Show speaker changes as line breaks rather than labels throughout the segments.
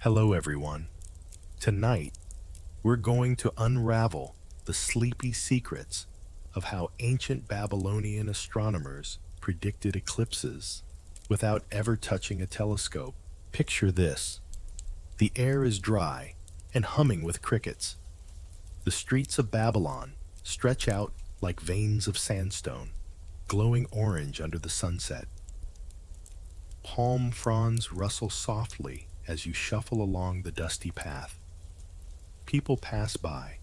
Hello, everyone. Tonight, we're going to unravel the sleepy secrets of how ancient Babylonian astronomers predicted eclipses without ever touching a telescope. Picture this. The air is dry and humming with crickets. The streets of Babylon stretch out like veins of sandstone, glowing orange under the sunset. Palm fronds rustle softly as you shuffle along the dusty path. People pass by,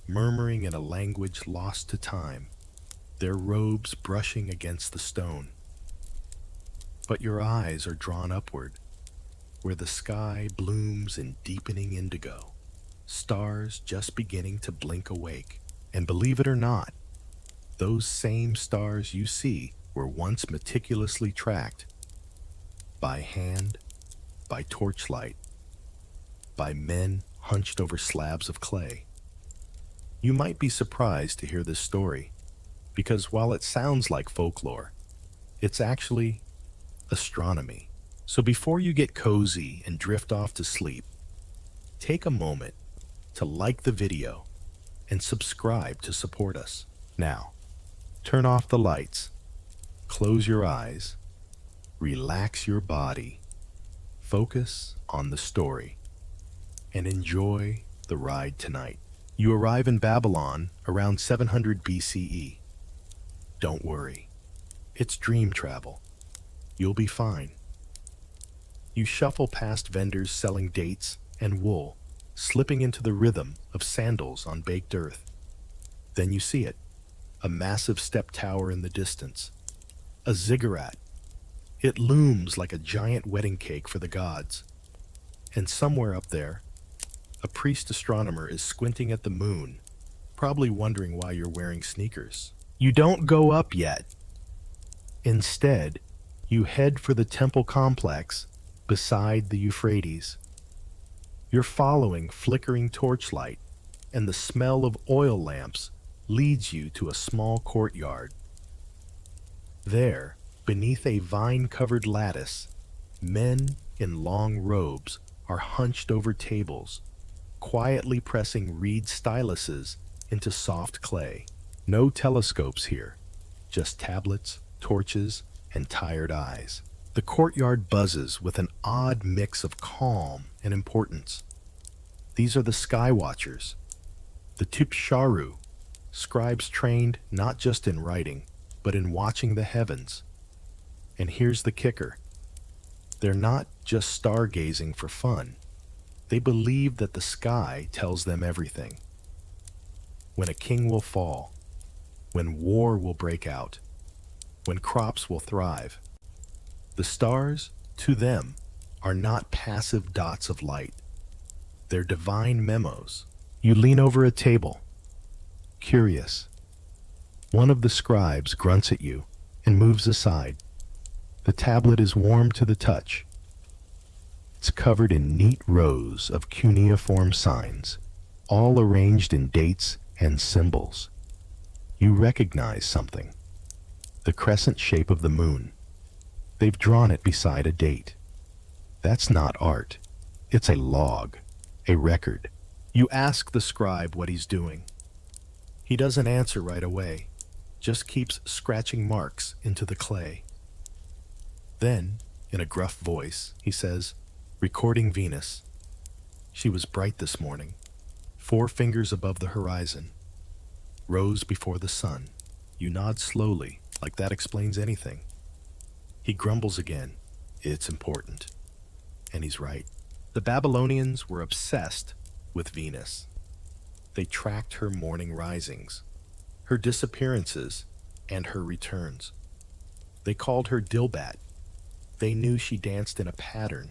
murmuring in a language lost to time, their robes brushing against the stone. But your eyes are drawn upward, where the sky blooms in deepening indigo, stars just beginning to blink awake. And believe it or not, those same stars you see were once meticulously tracked by hand, by torchlight, by men hunched over slabs of clay. You might be surprised to hear this story, because while it sounds like folklore, it's actually astronomy. So before you get cozy and drift off to sleep, take a moment to like the video and subscribe to support us. Now, turn off the lights, close your eyes, relax your body, focus on the story, and enjoy the ride tonight. You arrive in Babylon around 700 BCE. Don't worry, it's dream travel. You'll be fine. You shuffle past vendors selling dates and wool, slipping into the rhythm of sandals on baked earth. Then you see it, a massive step tower in the distance, a ziggurat. It looms like a giant wedding cake for the gods. And somewhere up there, a priest astronomer is squinting at the moon, probably wondering why you're wearing sneakers. You don't go up yet. Instead, you head for the temple complex beside the Euphrates. You're following flickering torchlight, and the smell of oil lamps leads you to a small courtyard. There, beneath a vine-covered lattice, men in long robes are hunched over tables, quietly pressing reed styluses into soft clay. No telescopes here, just tablets, torches, and tired eyes. The courtyard buzzes with an odd mix of calm and importance. These are the Sky Watchers, the Tipsharu, scribes trained not just in writing, but in watching the heavens. And here's the kicker. They're not just stargazing for fun. They believe that the sky tells them everything. When a king will fall, when war will break out, when crops will thrive. The stars, to them, are not passive dots of light. They're divine memos. You lean over a table, curious. One of the scribes grunts at you and moves aside. The tablet is warm to the touch. It's covered in neat rows of cuneiform signs, all arranged in dates and symbols. You recognize something. The crescent shape of the moon. They've drawn it beside a date. That's not art. It's a log, a record. You ask the scribe what he's doing. He doesn't answer right away, just keeps scratching marks into the clay. Then, in a gruff voice, he says, "Recording Venus. She was bright this morning, 4 fingers above the horizon, rose before the sun." You nod slowly, like that explains anything. He grumbles again, "It's important." And he's right. The Babylonians were obsessed with Venus. They tracked her morning risings, her disappearances, and her returns. They called her Dilbat. They knew she danced in a pattern,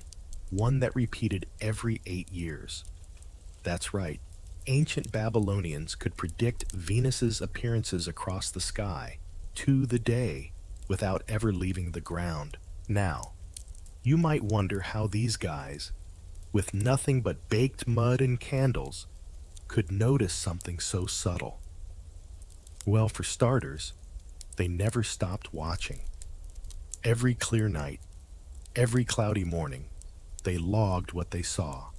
one that repeated every 8 years. That's right. Ancient Babylonians could predict Venus's appearances across the sky to the day without ever leaving the ground. Now, you might wonder how these guys, with nothing but baked mud and candles, could notice something so subtle. Well, for starters, they never stopped watching. Every clear night, every cloudy morning, they logged what they saw.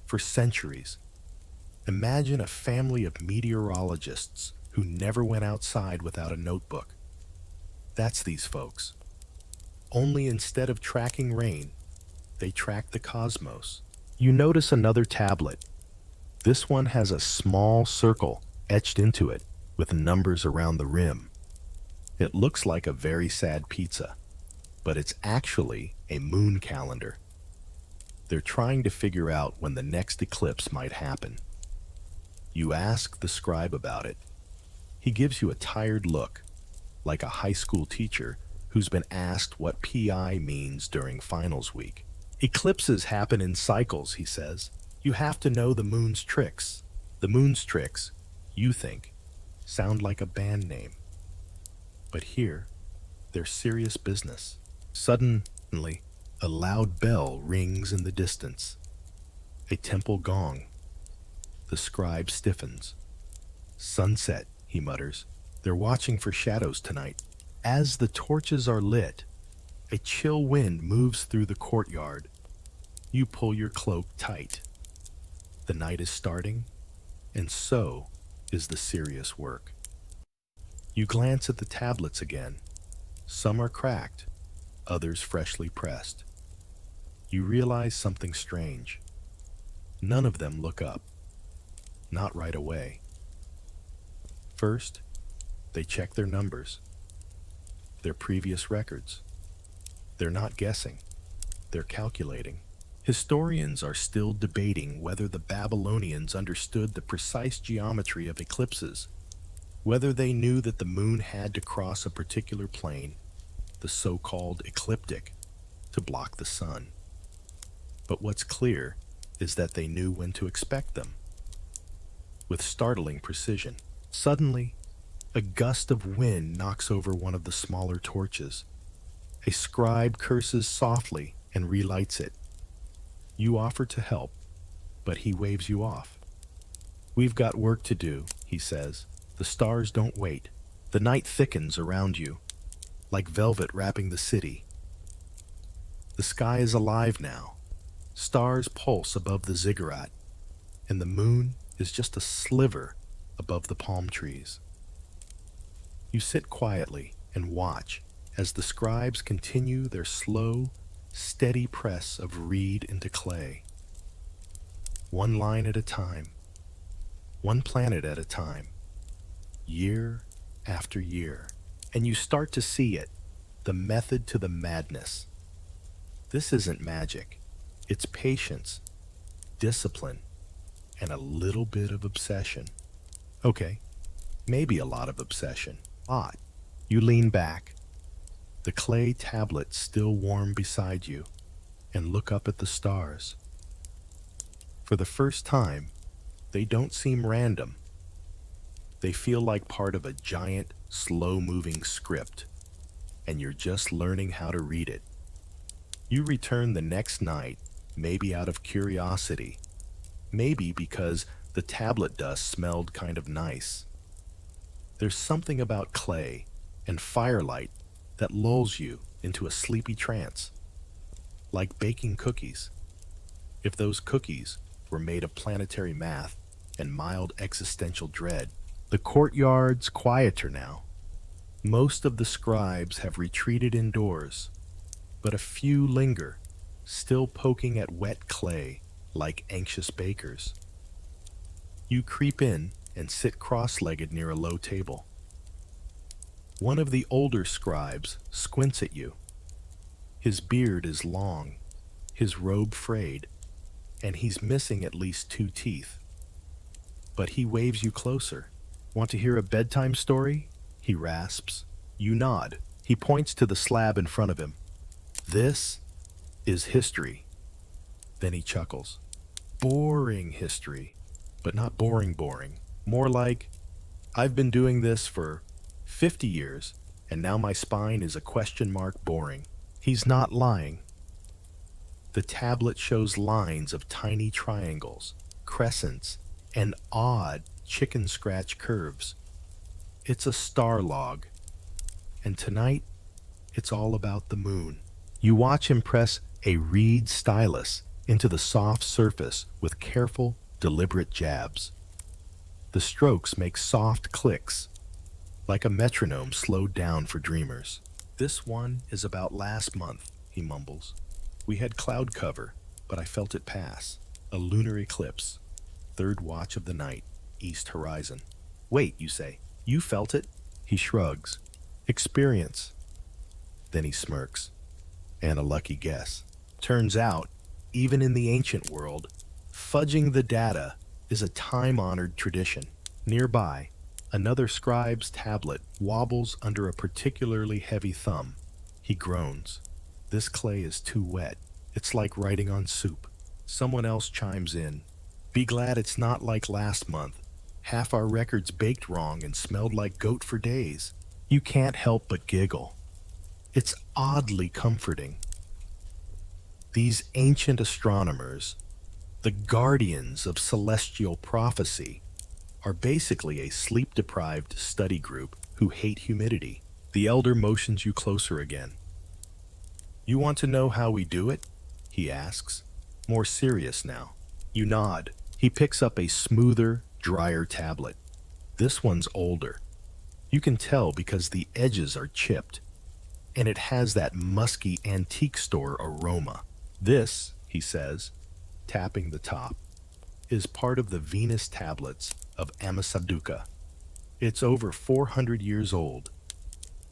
for centuries. Imagine a family of meteorologists who never went outside without a notebook. That's these folks. Only instead of tracking rain, they track the cosmos. You notice another tablet. This one has a small circle etched into it with numbers around the rim. It looks like a very sad pizza, but it's actually a moon calendar. They're trying to figure out when the next eclipse might happen. You ask the scribe about it. He gives you a tired look, like a high school teacher who's been asked what PI means during finals week. Eclipses happen in cycles, he says. You have to know the moon's tricks. The moon's tricks, you think, sound like a band name. But here, they're serious business. Suddenly, a loud bell rings in the distance. A temple gong. The scribe stiffens. Sunset, he mutters. They're watching for shadows tonight. As the torches are lit, a chill wind moves through the courtyard. You pull your cloak tight. The night is starting, and so is the serious work. You glance at the tablets again. Some are cracked, others freshly pressed. You realize something strange. None of them look up. Not right away. First, they check their numbers, their previous records. They're not guessing. They're calculating. Historians are still debating whether the Babylonians understood the precise geometry of eclipses, whether they knew that the moon had to cross a particular plane, the so-called ecliptic, to block the sun. But what's clear is that they knew when to expect them. With startling precision, suddenly, a gust of wind knocks over one of the smaller torches. A scribe curses softly and relights it. You offer to help, but he waves you off. We've got work to do, he says. The stars don't wait. The night thickens around you, like velvet wrapping the city. The sky is alive now. Stars pulse above the ziggurat, and the moon is just a sliver above the palm trees. You sit quietly and watch as the scribes continue their slow, steady press of reed into clay. One line at a time, one planet at a time, year after year. And you start to see it, the method to the madness. This isn't magic. It's patience, discipline, and a little bit of obsession. Okay, maybe a lot of obsession. Odd. You lean back, the clay tablet still warm beside you, and look up at the stars. For the first time, they don't seem random. They feel like part of a giant, slow-moving script, and you're just learning how to read it. You return the next night, maybe out of curiosity, maybe because the tablet dust smelled kind of nice. There's something about clay and firelight that lulls you into a sleepy trance, like baking cookies. If those cookies were made of planetary math and mild existential dread. The courtyard's quieter now. Most of the scribes have retreated indoors, but a few linger, still poking at wet clay like anxious bakers. You creep in and sit cross-legged near a low table. One of the older scribes squints at you. His beard is long, his robe frayed, and he's missing at least 2 teeth. But he waves you closer. Want to hear a bedtime story? He rasps. You nod. He points to the slab in front of him. This is history. Then he chuckles. Boring history, but not boring. More like, I've been doing this for 50 years, and now my spine is a question mark boring. He's not lying. The tablet shows lines of tiny triangles, crescents, and odd chicken scratch curves. It's a star log. And tonight, it's all about the moon. You watch him press a reed stylus into the soft surface with careful, deliberate jabs. The strokes make soft clicks, like a metronome slowed down for dreamers. "This one is about last month," he mumbles. "We had cloud cover, but I felt it pass. A lunar eclipse. Third watch of the night, east horizon." "Wait," you say. "You felt it?" He shrugs. "Experience." Then he smirks. "And a lucky guess." Turns out, even in the ancient world, fudging the data is a time-honored tradition. Nearby, another scribe's tablet wobbles under a particularly heavy thumb. He groans. "This clay is too wet. It's like writing on soup." Someone else chimes in. "Be glad it's not like last month. Half our records baked wrong and smelled like goat for days." You can't help but giggle. It's oddly comforting. These ancient astronomers, the guardians of celestial prophecy, are basically a sleep-deprived study group who hate humidity. The elder motions you closer again. "You want to know how we do it?" he asks, more serious now. You nod. He picks up a smoother, drier tablet. This one's older. You can tell because the edges are chipped, and it has that musky antique store aroma. "This," he says, tapping the top, "is part of the Venus tablets of Amisaduca. It's over 400 years old.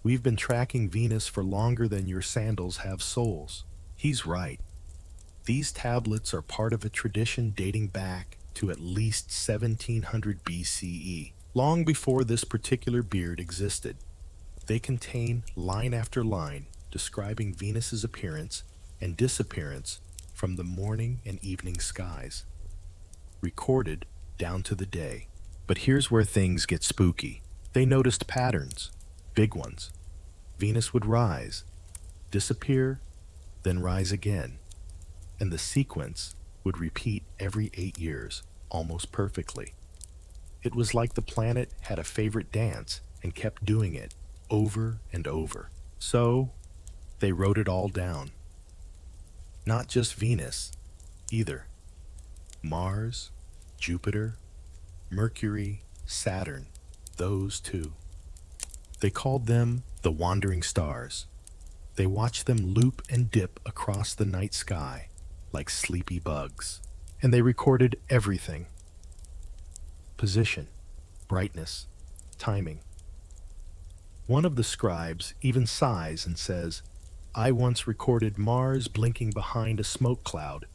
We've been tracking Venus for longer than your sandals have soles." He's right. These tablets are part of a tradition dating back to at least 1700 BCE, long before this particular beard existed. They contain line after line describing Venus's appearance and disappearance from the morning and evening skies, recorded down to the day. But here's where things get spooky. They noticed patterns, big ones. Venus would rise, disappear, then rise again, and the sequence would repeat every 8 years, almost perfectly. It was like the planet had a favorite dance and kept doing it over and over. So they wrote it all down. Not just Venus, either. Mars, Jupiter, Mercury, Saturn, those too. They called them the wandering stars. They watched them loop and dip across the night sky like sleepy bugs. And they recorded everything. Position, brightness, timing. One of the scribes even sighs and says, "I once recorded Mars blinking behind a smoke cloud.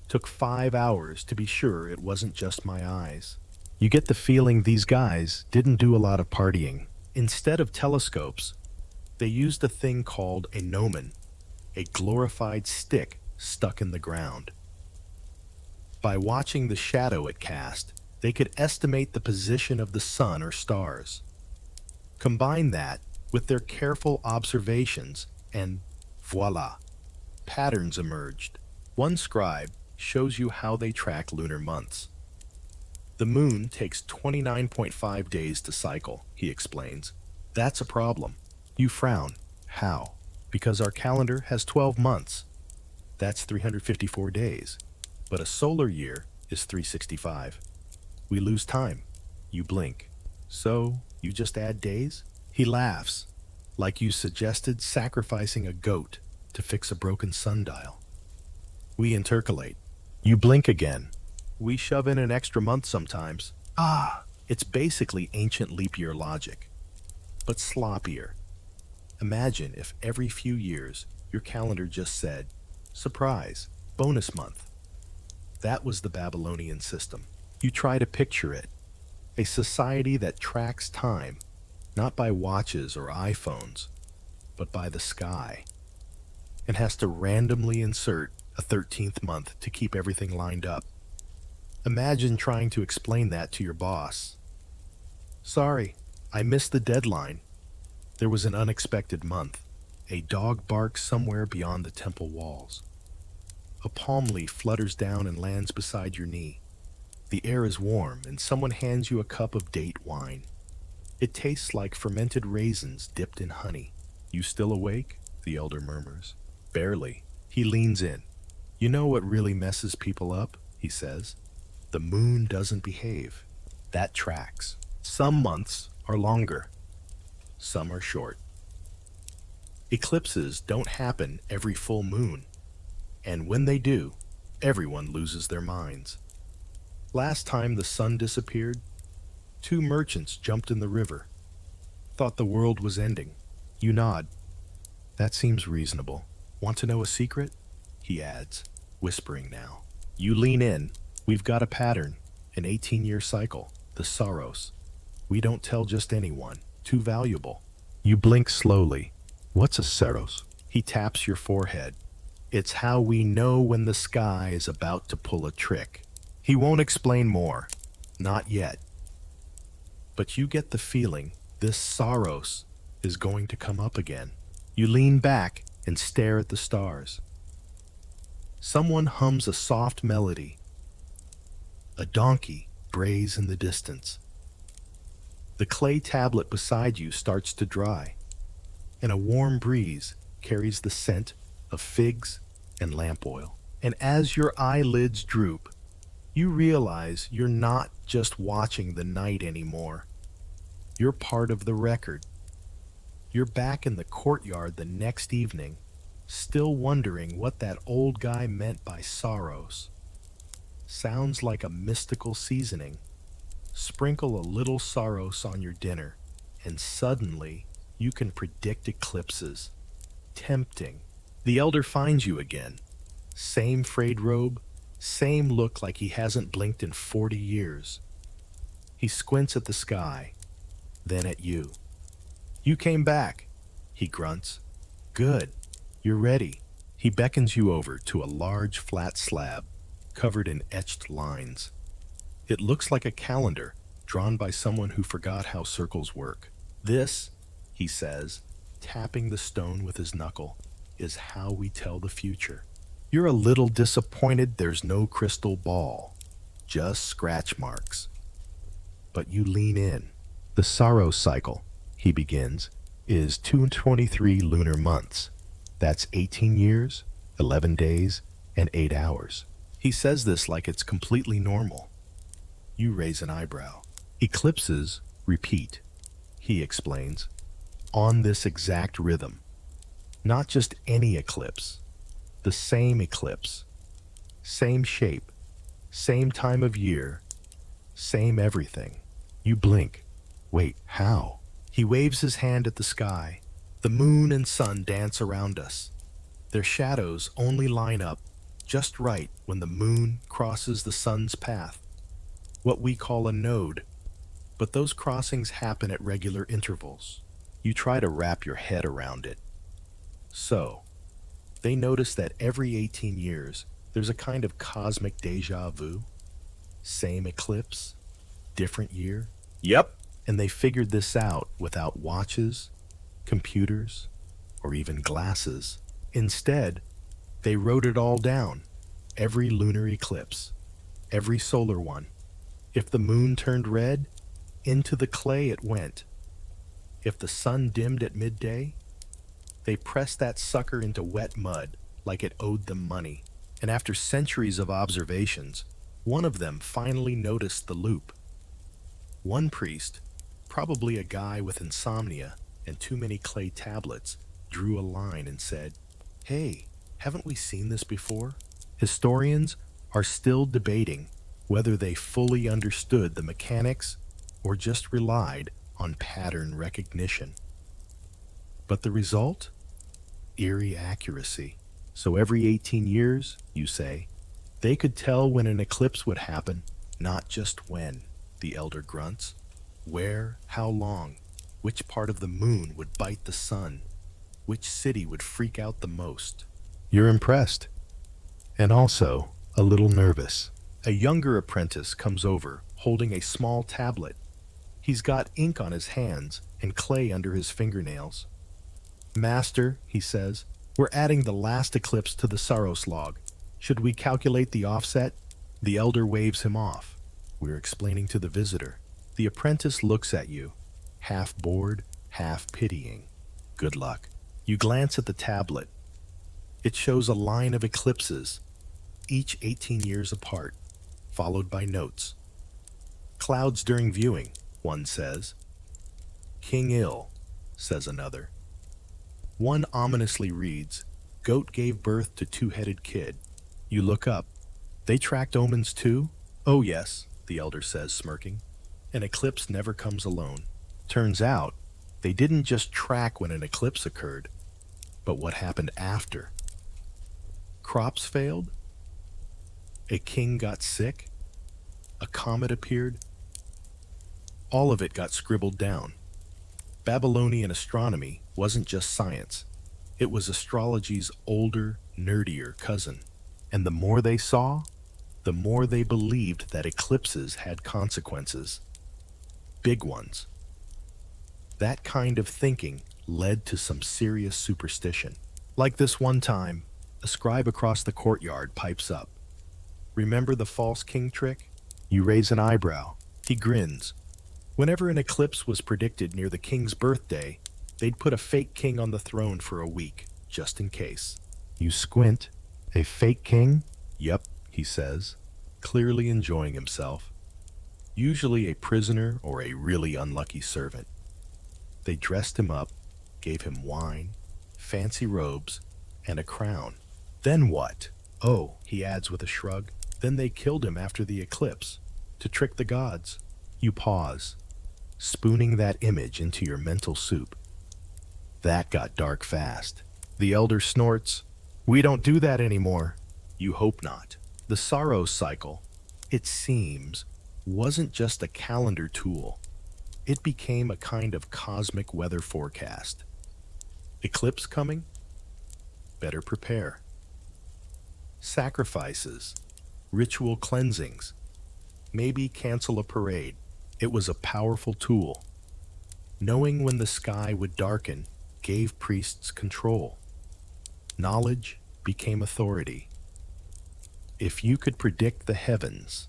Took 5 hours to be sure it wasn't just my eyes." You get the feeling these guys didn't do a lot of partying. Instead of telescopes, they used a thing called a gnomon, a glorified stick stuck in the ground. By watching the shadow it cast, they could estimate the position of the sun or stars. Combine that with their careful observations, and voila, patterns emerged. One scribe shows you how they track lunar months. "The moon takes 29.5 days to cycle," he explains. "That's a problem." You frown. "How?" "Because our calendar has 12 months. That's 354 days. But a solar year is 365. We lose time." You blink. "So you just add days?" He laughs, like you suggested sacrificing a goat to fix a broken sundial. We intercalate. You blink again. "We shove in an extra month sometimes." It's basically ancient leap year logic, but sloppier. Imagine if every few years your calendar just said, "Surprise, bonus month." That was the Babylonian system. You try to picture it. A society that tracks time, not by watches or iPhones, but by the sky, and has to randomly insert a 13th month to keep everything lined up. Imagine trying to explain that to your boss. "Sorry, I missed the deadline. There was an unexpected month." A dog barks somewhere beyond the temple walls. A palm leaf flutters down and lands beside your knee. The air is warm, and someone hands you a cup of date wine. It tastes like fermented raisins dipped in honey. "You still awake?" the elder murmurs. "Barely." He leans in. You know what really messes people up? He says. The moon doesn't behave. That tracks. Some months are longer, some are short. Eclipses don't happen every full moon, and when they do, everyone loses their minds. Last time the sun disappeared, two merchants jumped in the river, thought the world was ending. You nod. That seems reasonable. Want to know a secret? He adds, whispering now. You lean in. We've got a pattern, an 18-year cycle, the Saros. We don't tell just anyone. Too valuable. You blink slowly. What's a Saros? He taps your forehead. It's how we know when the sky is about to pull a trick. He won't explain more. Not yet. But you get the feeling this Saros is going to come up again. You lean back and stare at the stars. Someone hums a soft melody. A donkey brays in the distance. The clay tablet beside you starts to dry, and a warm breeze carries the scent of figs and lamp oil. And as your eyelids droop, you realize you're not just watching the night anymore. You're part of the record. You're back in the courtyard the next evening, still wondering what that old guy meant by Saros. Sounds like a mystical seasoning. Sprinkle a little Saros on your dinner, and suddenly you can predict eclipses. Tempting. The elder finds you again. Same frayed robe, same look like he hasn't blinked in 40 years. He squints at the sky, then at you. You came back, he grunts. Good. You're ready. He beckons you over to a large flat slab covered in etched lines. It looks like a calendar drawn by someone who forgot how circles work. This, he says, tapping the stone with his knuckle, is how we tell the future. You're a little disappointed there's no crystal ball, just scratch marks. But you lean in. The Saros cycle, he begins, is 223 lunar months. That's 18 years, 11 days, and 8 hours. He says this like it's completely normal. You raise an eyebrow. Eclipses repeat, he explains, on this exact rhythm. Not just any eclipse, the same eclipse. Same shape, same time of year, same everything. You blink. Wait, how? He waves his hand at the sky. The moon and sun dance around us. Their shadows only line up just right when the moon crosses the sun's path, what we call a node. But those crossings happen at regular intervals. You try to wrap your head around it. So, they notice that every 18 years, there's a kind of cosmic deja vu. Same eclipse, different year. Yep. And they figured this out without watches, computers, or even glasses. Instead, they wrote it all down. Every lunar eclipse, every solar one. If the moon turned red, into the clay it went. If the sun dimmed at midday, they pressed that sucker into wet mud like it owed them money. And after centuries of observations, one of them finally noticed the loop. One priest, probably a guy with insomnia and too many clay tablets, drew a line and said, "Hey, haven't we seen this before?" Historians are still debating whether they fully understood the mechanics or just relied on pattern recognition. But the result? Eerie accuracy. So every 18 years, you say, they could tell when an eclipse would happen, not just when, the elder grunts. Where, how long, which part of the moon would bite the sun, which city would freak out the most. You're impressed, and also a little nervous. A younger apprentice comes over, holding a small tablet. He's got ink on his hands and clay under his fingernails. "Master," he says, "we're adding the last eclipse to the Saros log. Should we calculate the offset?" The elder waves him off. We're explaining to the visitor. The apprentice looks at you, half bored, half pitying. Good luck. You glance at the tablet. It shows a line of eclipses, each 18 years apart, followed by notes. Clouds during viewing, one says. King ill, says another. One ominously reads, Goat gave birth to two-headed kid. You look up. They tracked omens too? Oh yes, the elder says, smirking. An eclipse never comes alone. Turns out, they didn't just track when an eclipse occurred, but what happened after. Crops failed? A king got sick? A comet appeared? All of it got scribbled down. Babylonian astronomy wasn't just science. It was astrology's older, nerdier cousin. And the more they saw, the more they believed that eclipses had consequences. Big ones. That kind of thinking led to some serious superstition. Like this one time, a scribe across the courtyard pipes up. Remember the false king trick? You raise an eyebrow. He grins. Whenever an eclipse was predicted near the king's birthday, they'd put a fake king on the throne for a week, just in case. You squint. A fake king? Yep, he says, clearly enjoying himself. Usually a prisoner or a really unlucky servant. They dressed him up, gave him wine, fancy robes, and a crown. Then what? Oh, he adds with a shrug, then they killed him after the eclipse, to trick the gods. You pause, spooning that image into your mental soup. That got dark fast. The elder snorts, We don't do that anymore. You hope not. The sorrow cycle, it seems, wasn't just a calendar tool. It became a kind of cosmic weather forecast. Eclipse coming? Better prepare. Sacrifices, ritual cleansings, maybe cancel a parade. It was a powerful tool. Knowing when the sky would darken gave priests control. Knowledge became authority. If you could predict the heavens,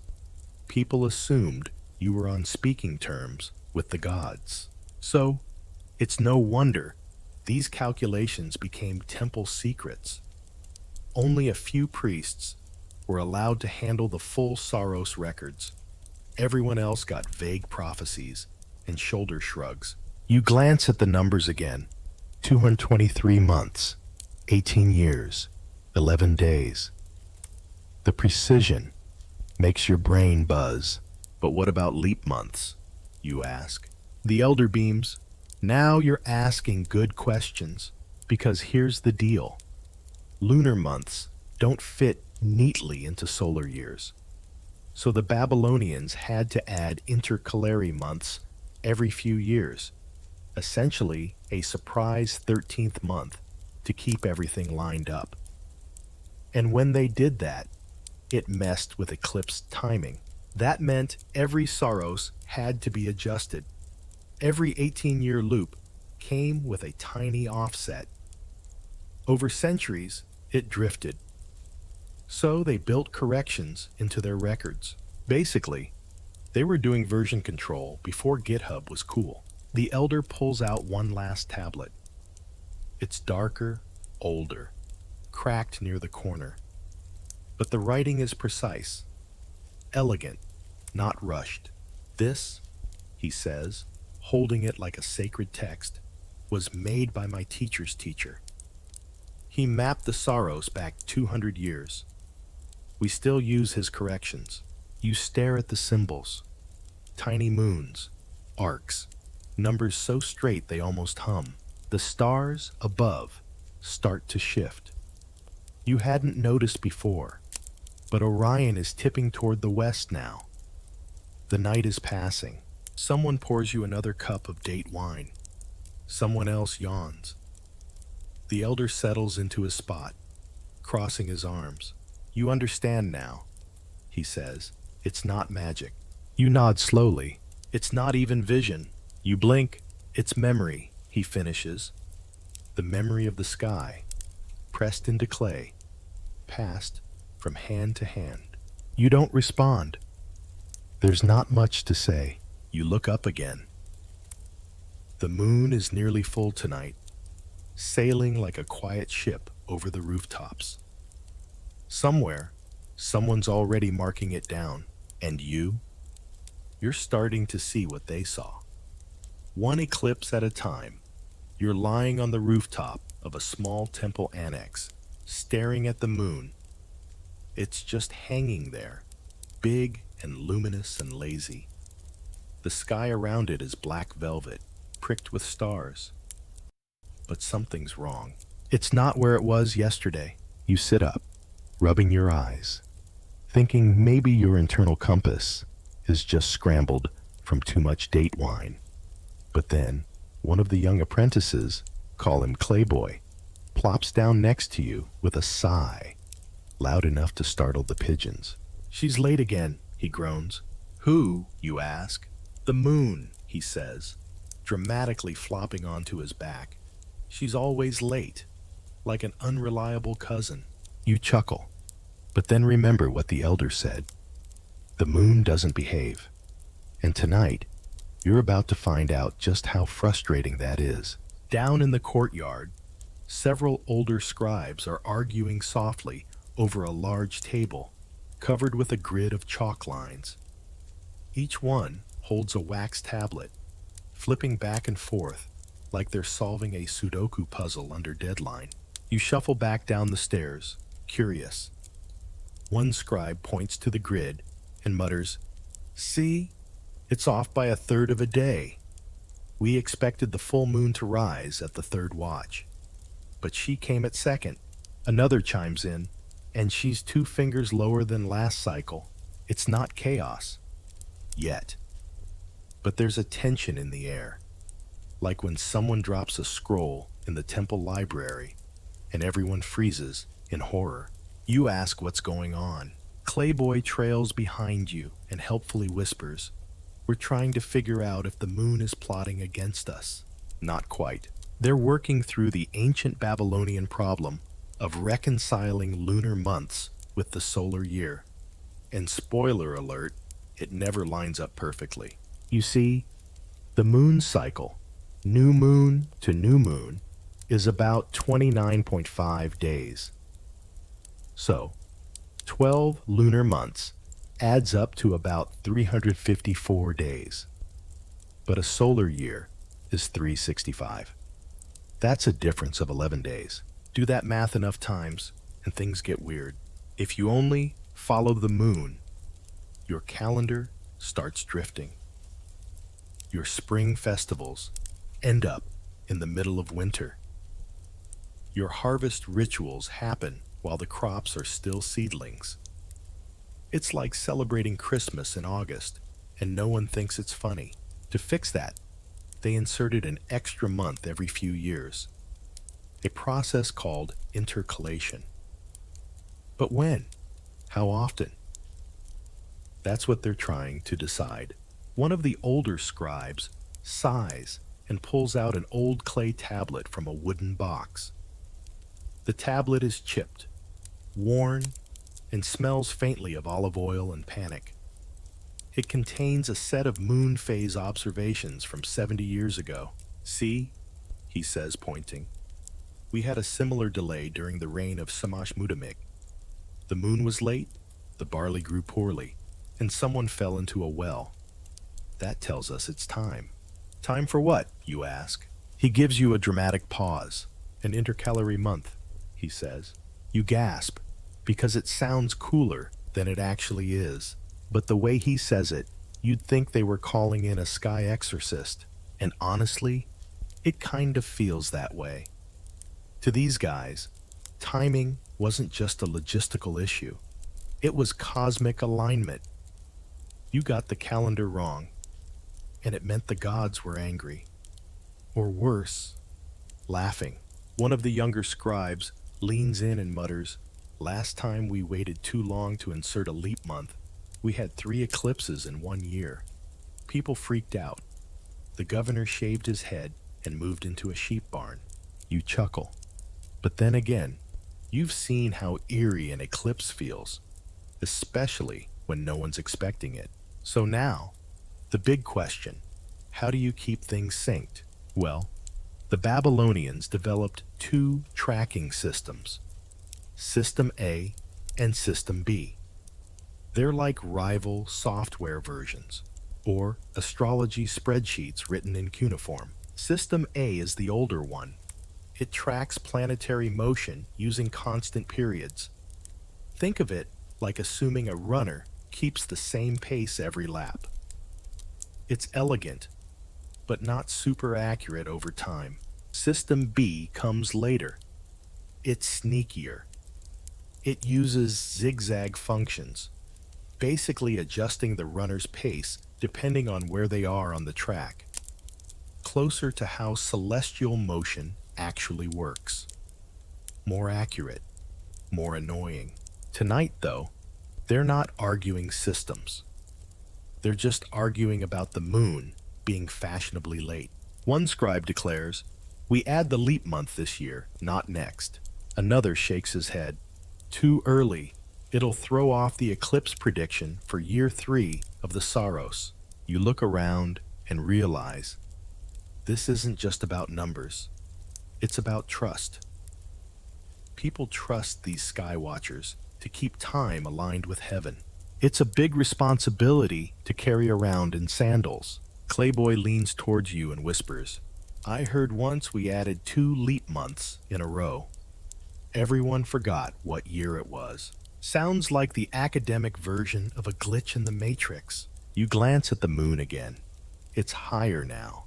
people assumed you were on speaking terms with the gods. So, it's no wonder these calculations became temple secrets. Only a few priests were allowed to handle the full Saros records. Everyone else got vague prophecies and shoulder shrugs. You glance at the numbers again. 223 months, 18 years, 11 days. The precision makes your brain buzz. But what about leap months? You ask. The elder beams. Now you're asking good questions, because here's the deal. Lunar months don't fit neatly into solar years. So the Babylonians had to add intercalary months every few years, essentially a surprise 13th month to keep everything lined up. And when they did that, it messed with eclipse timing. That meant every Saros had to be adjusted. Every 18-year loop came with a tiny offset. Over centuries, it drifted. So they built corrections into their records. Basically, they were doing version control before GitHub was cool. The elder pulls out one last tablet. It's darker, older, cracked near the corner. But the writing is precise, elegant, not rushed. This, he says, holding it like a sacred text, was made by my teacher's teacher. He mapped the Saros back 200 years. We still use his corrections. You stare at the symbols. Tiny moons, arcs, numbers so straight they almost hum. The stars above start to shift. You hadn't noticed before, but Orion is tipping toward the west now. The night is passing. Someone pours you another cup of date wine. Someone else yawns. The elder settles into his spot, crossing his arms. You understand now, he says. It's not magic. You nod slowly. It's not even vision. You blink. It's memory, he finishes. The memory of the sky, pressed into clay, passed from hand to hand. You don't respond. There's not much to say. You look up again. The moon is nearly full tonight, sailing like a quiet ship over the rooftops. Somewhere, Someone's already marking it down. And you're starting to see what they saw. One eclipse at a time, you're lying on the rooftop of a small temple annex, staring at the moon. It's just hanging there, big and luminous and lazy. The sky around it is black velvet, pricked with stars. But something's wrong. It's not where it was yesterday. You sit up, rubbing your eyes, thinking maybe your internal compass is just scrambled from too much date wine. But then, one of the young apprentices, call him Clayboy, plops down next to you with a sigh, loud enough to startle the pigeons. "She's late again," he groans. "Who?" you ask. "The moon," he says, dramatically flopping onto his back. "She's always late, like an unreliable cousin." You chuckle, but then remember what the elder said. The moon doesn't behave. And tonight, you're about to find out just how frustrating that is. Down in the courtyard, several older scribes are arguing softly over a large table covered with a grid of chalk lines. Each one holds a wax tablet, flipping back and forth like they're solving a Sudoku puzzle under deadline. You shuffle back down the stairs, curious. One scribe points to the grid and mutters, "See? It's off by a third of a day. We expected the full moon to rise at the third watch, but she came at second." Another chimes in, "And she's 2 fingers lower than last cycle. It's not chaos. Yet." But there's a tension in the air, like when someone drops a scroll in the temple library and everyone freezes in horror. You ask what's going on. Clayboy trails behind you and helpfully whispers, "We're trying to figure out if the moon is plotting against us." Not quite. They're working through the ancient Babylonian problem of reconciling lunar months with the solar year. And spoiler alert, it never lines up perfectly. You see, the moon cycle, new moon to new moon, is about 29.5 days. So, 12 lunar months adds up to about 354 days. But a solar year is 365. That's a difference of 11 days. Do that math enough times, and things get weird. If you only follow the moon, your calendar starts drifting. Your spring festivals end up in the middle of winter. Your harvest rituals happen while the crops are still seedlings. It's like celebrating Christmas in August, and no one thinks it's funny. To fix that, they inserted an extra month every few years, a process called intercalation. But when? How often? That's what they're trying to decide. One of the older scribes sighs and pulls out an old clay tablet from a wooden box. The tablet is chipped, worn, and smells faintly of olive oil and panic. It contains a set of moon phase observations from 70 years ago. "See," he says, pointing. "We had a similar delay during the reign of Samashmudamik. The moon was late, the barley grew poorly, and someone fell into a well. That tells us it's time." "Time for what?" you ask. He gives you a dramatic pause. "An intercalary month," he says. You gasp, because it sounds cooler than it actually is. But the way he says it, you'd think they were calling in a sky exorcist. And honestly, it kind of feels that way. To these guys, timing wasn't just a logistical issue. It was cosmic alignment. You got the calendar wrong, and it meant the gods were angry. Or worse, laughing. One of the younger scribes leans in and mutters, "Last time we waited too long to insert a leap month, we had 3 eclipses in 1 year." People freaked out. The governor shaved his head and moved into a sheep barn. You chuckle. But then again, you've seen how eerie an eclipse feels, especially when no one's expecting it. So now, the big question, how do you keep things synced? Well, the Babylonians developed 2 tracking systems, System A and System B. They're like rival software versions, or astrology spreadsheets written in cuneiform. System A is the older one. It tracks planetary motion using constant periods. Think of it like assuming a runner keeps the same pace every lap. It's elegant, but not super accurate over time. System B comes later. It's sneakier. It uses zigzag functions, basically adjusting the runner's pace depending on where they are on the track, closer to how celestial motion actually works. More accurate, more annoying. Tonight, though, they're not arguing systems. They're just arguing about the moon being fashionably late. One scribe declares, "We add the leap month this year, not next." Another shakes his head. "Too early. It'll throw off the eclipse prediction for year 3 of the Saros." You look around and realize this isn't just about numbers. It's about trust. People trust these sky watchers to keep time aligned with heaven. It's a big responsibility to carry around in sandals. Clayboy leans towards you and whispers, "I heard once we added 2 leap months in a row." Everyone forgot what year it was. Sounds like the academic version of a glitch in the Matrix. You glance at the moon again. It's higher now,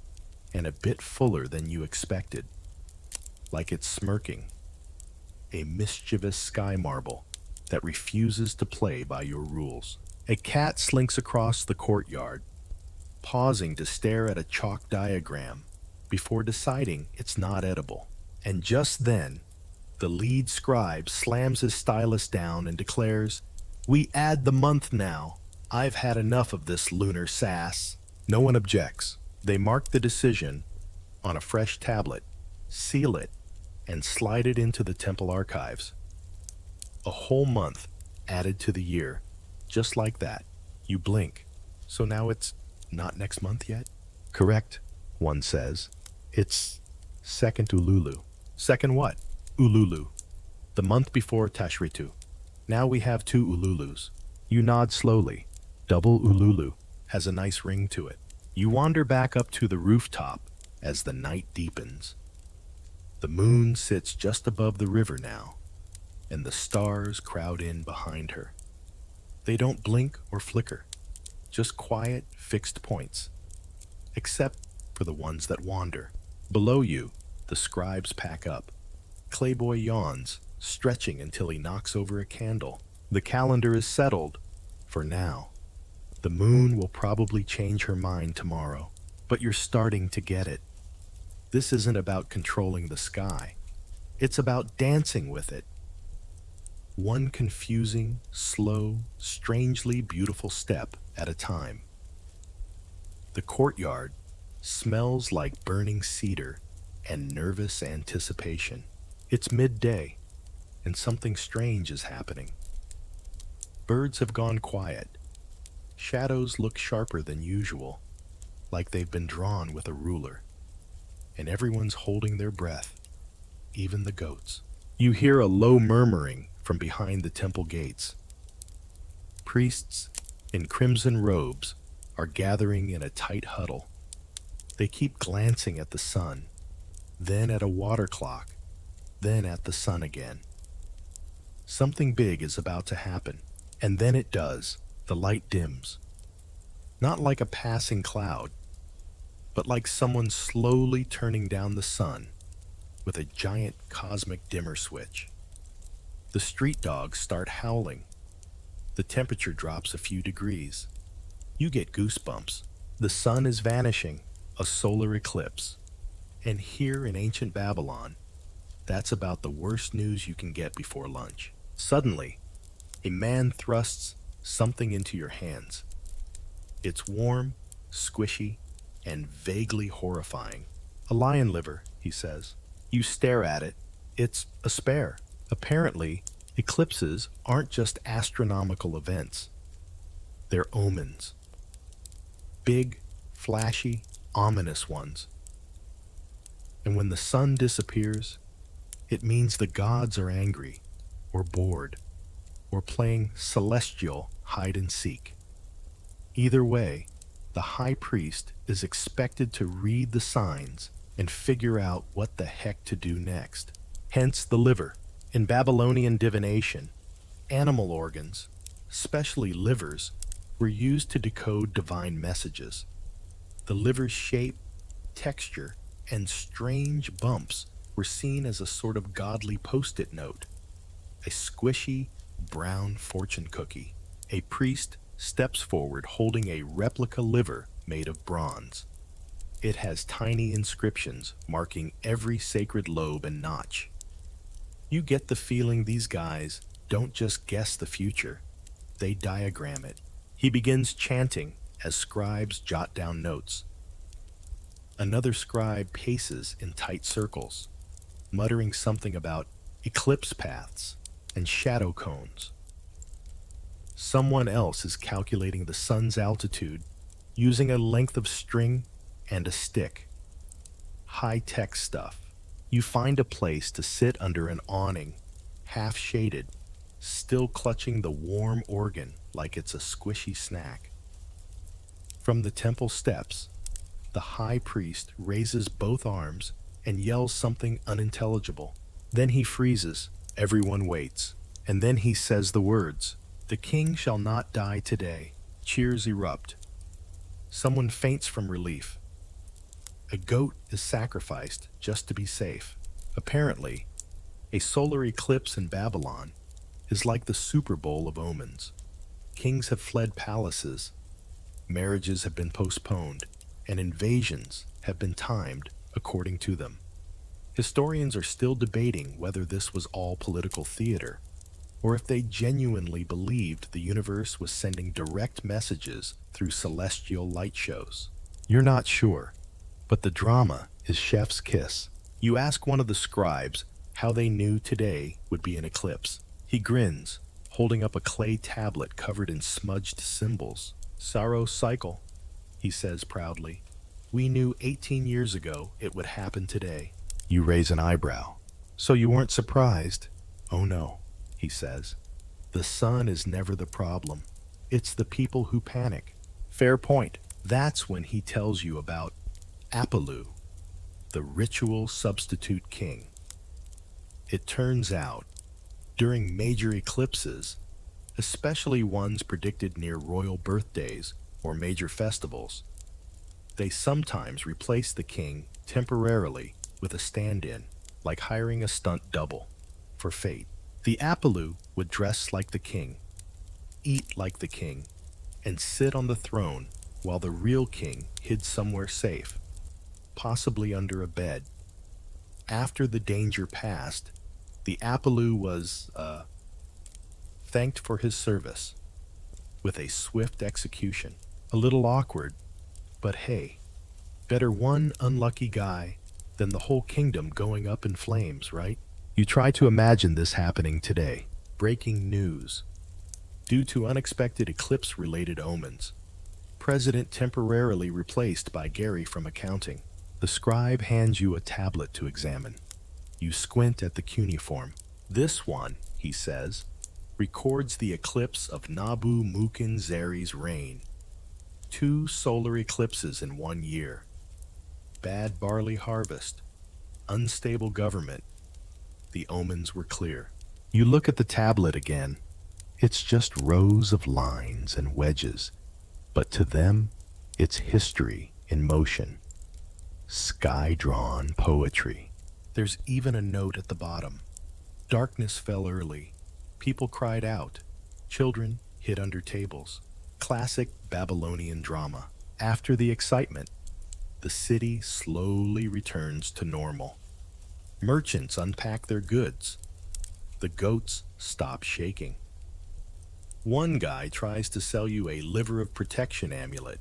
and a bit fuller than you expected. Like it's smirking. A mischievous sky marble that refuses to play by your rules. A cat slinks across the courtyard, pausing to stare at a chalk diagram before deciding it's not edible. And just then, the lead scribe slams his stylus down and declares, "We add the month now. I've had enough of this lunar sass." No one objects. They mark the decision on a fresh tablet, seal it, and slide it into the temple archives. A whole month added to the year, just like that. You blink. "So now it's not next month yet?" "Correct," one says. "It's second Ululu." "Second what?" "Ululu. The month before Tashritu. Now we have 2 Ululus." You nod slowly. Double Ululu has a nice ring to it. You wander back up to the rooftop as the night deepens. The moon sits just above the river now, and the stars crowd in behind her. They don't blink or flicker, just quiet, fixed points, except for the ones that wander. Below you, the scribes pack up. Clayboy yawns, stretching until he knocks over a candle. The calendar is settled, for now. The moon will probably change her mind tomorrow, but you're starting to get it. This isn't about controlling the sky. It's about dancing with it. One confusing, slow, strangely beautiful step at a time. The courtyard smells like burning cedar and nervous anticipation. It's midday, and something strange is happening. Birds have gone quiet. Shadows look sharper than usual, like they've been drawn with a ruler. And everyone's holding their breath, even the goats. You hear a low murmuring from behind the temple gates. Priests in crimson robes are gathering in a tight huddle. They keep glancing at the sun, then at a water clock, then at the sun again. Something big is about to happen, and then it does. The light dims. Not like a passing cloud, but like someone slowly turning down the sun with a giant cosmic dimmer switch. The street dogs start howling. The temperature drops a few degrees. You get goosebumps. The sun is vanishing, a solar eclipse. And here in ancient Babylon, that's about the worst news you can get before lunch. Suddenly, a man thrusts something into your hands. It's warm, squishy, and vaguely horrifying. "A lion liver," he says. You stare at it. It's a spare. Apparently, eclipses aren't just astronomical events. They're omens. Big, flashy, ominous ones. And when the sun disappears, it means the gods are angry or bored. or playing celestial hide and seek. Either way, the high priest is expected to read the signs and figure out what the heck to do next. Hence the liver. In Babylonian divination, animal organs, especially livers, were used to decode divine messages. The liver's shape, texture, and strange bumps were seen as a sort of godly post-it note, a squishy, brown fortune cookie. A priest steps forward holding a replica liver made of bronze. It has tiny inscriptions marking every sacred lobe and notch. You get the feeling these guys don't just guess the future, they diagram it. He begins chanting as scribes jot down notes. Another scribe paces in tight circles, muttering something about eclipse paths and shadow cones. Someone else is calculating the sun's altitude using a length of string and a stick. High-tech stuff. You find a place to sit under an awning, half-shaded, still clutching the warm organ like it's a squishy snack. From the temple steps, the high priest raises both arms and yells something unintelligible. Then he freezes. Everyone waits. And then he says the words, "The king shall not die today." Cheers erupt. Someone faints from relief. A goat is sacrificed just to be safe. Apparently, a solar eclipse in Babylon is like the Super Bowl of omens. Kings have fled palaces, marriages have been postponed, and invasions have been timed according to them. Historians are still debating whether this was all political theater, or if they genuinely believed the universe was sending direct messages through celestial light shows. You're not sure, but the drama is chef's kiss. You ask one of the scribes how they knew today would be an eclipse. He grins, holding up a clay tablet covered in smudged symbols. "Saros cycle," he says proudly. "We knew 18 years ago it would happen today." You raise an eyebrow. "So you weren't surprised?" "Oh no," he says. "The sun is never the problem. It's the people who panic." Fair point. That's when he tells you about Apollo, the ritual substitute king. It turns out, during major eclipses, especially ones predicted near royal birthdays or major festivals, they sometimes replace the king temporarily with a stand-in, like hiring a stunt double for fate. The Apollo would dress like the king, eat like the king, and sit on the throne while the real king hid somewhere safe, possibly under a bed. After the danger passed, the Apollo was, thanked for his service with a swift execution. A little awkward, but hey, better one unlucky guy than the whole kingdom going up in flames, right? You try to imagine this happening today. Breaking news. Due to unexpected eclipse-related omens, President temporarily replaced by Gary from accounting. The scribe hands you a tablet to examine. You squint at the cuneiform. "This one," he says, "records the eclipse of Nabu Mukin Zeri's reign. 2 solar eclipses in 1 year. Bad barley harvest. Unstable government." The omens were clear. You look at the tablet again. It's just rows of lines and wedges, but to them, it's history in motion. Sky-drawn poetry. There's even a note at the bottom. Darkness fell early. People cried out. Children hid under tables. Classic Babylonian drama. After the excitement, the city slowly returns to normal. Merchants unpack their goods. The goats stop shaking. One guy tries to sell you a liver of protection amulet.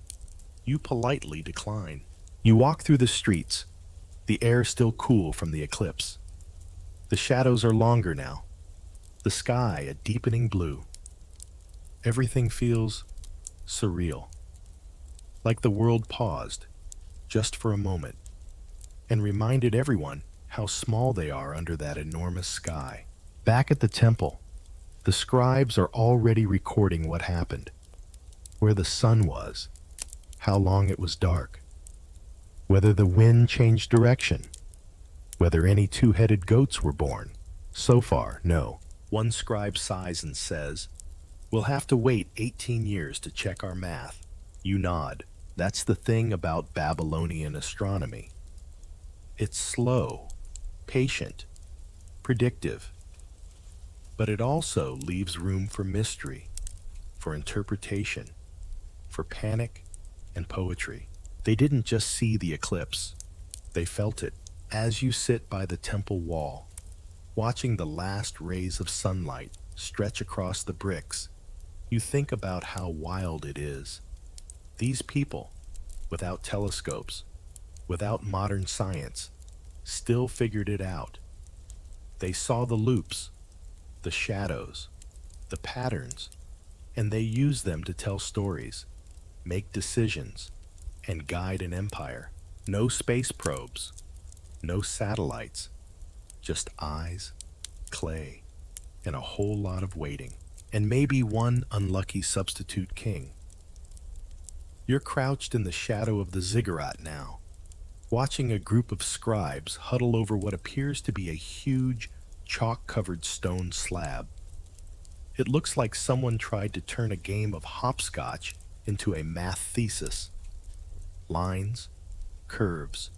You politely decline. You walk through the streets, the air still cool from the eclipse. The shadows are longer now, the sky a deepening blue. Everything feels surreal, like the world paused, just for a moment, and reminded everyone how small they are under that enormous sky. Back at the temple, the The scribes are already recording what happened, where the sun was, how long it was dark, whether the wind changed direction, whether any two-headed goats were born. So far, no. One scribe sighs and says, "We'll have to wait 18 years to check our math." You nod. That's the thing about Babylonian astronomy. It's slow, patient, predictive, but it also leaves room for mystery, for interpretation, for panic and poetry. They didn't just see the eclipse, they felt it. As you sit by the temple wall, watching the last rays of sunlight stretch across the bricks, you think about how wild it is. These people, without telescopes, without modern science, still figured it out. They saw the loops, the shadows, the patterns, and they used them to tell stories, make decisions, and guide an empire. No space probes, no satellites, just eyes, clay, and a whole lot of waiting. And maybe one unlucky substitute king. You're crouched in the shadow of the ziggurat now, watching a group of scribes huddle over what appears to be a huge, chalk-covered stone slab. It looks like someone tried to turn a game of hopscotch into a math thesis. Lines, curves,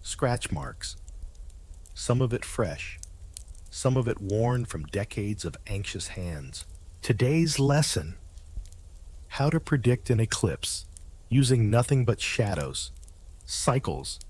scratch marks, some of it fresh, some of it worn from decades of anxious hands. Today's lesson: how to predict an eclipse using nothing but shadows, cycles,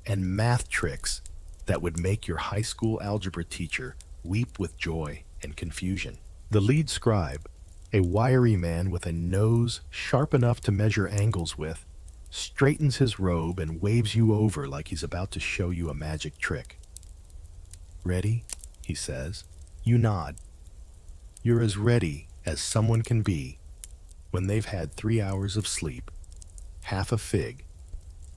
and math tricks that would make your high school algebra teacher weep with joy and confusion. The lead scribe, a wiry man with a nose sharp enough to measure angles with, straightens his robe and waves you over like he's about to show you a magic trick. "Ready?" he says. You nod. You're as ready as someone can be when they've had 3 hours of sleep, half a fig,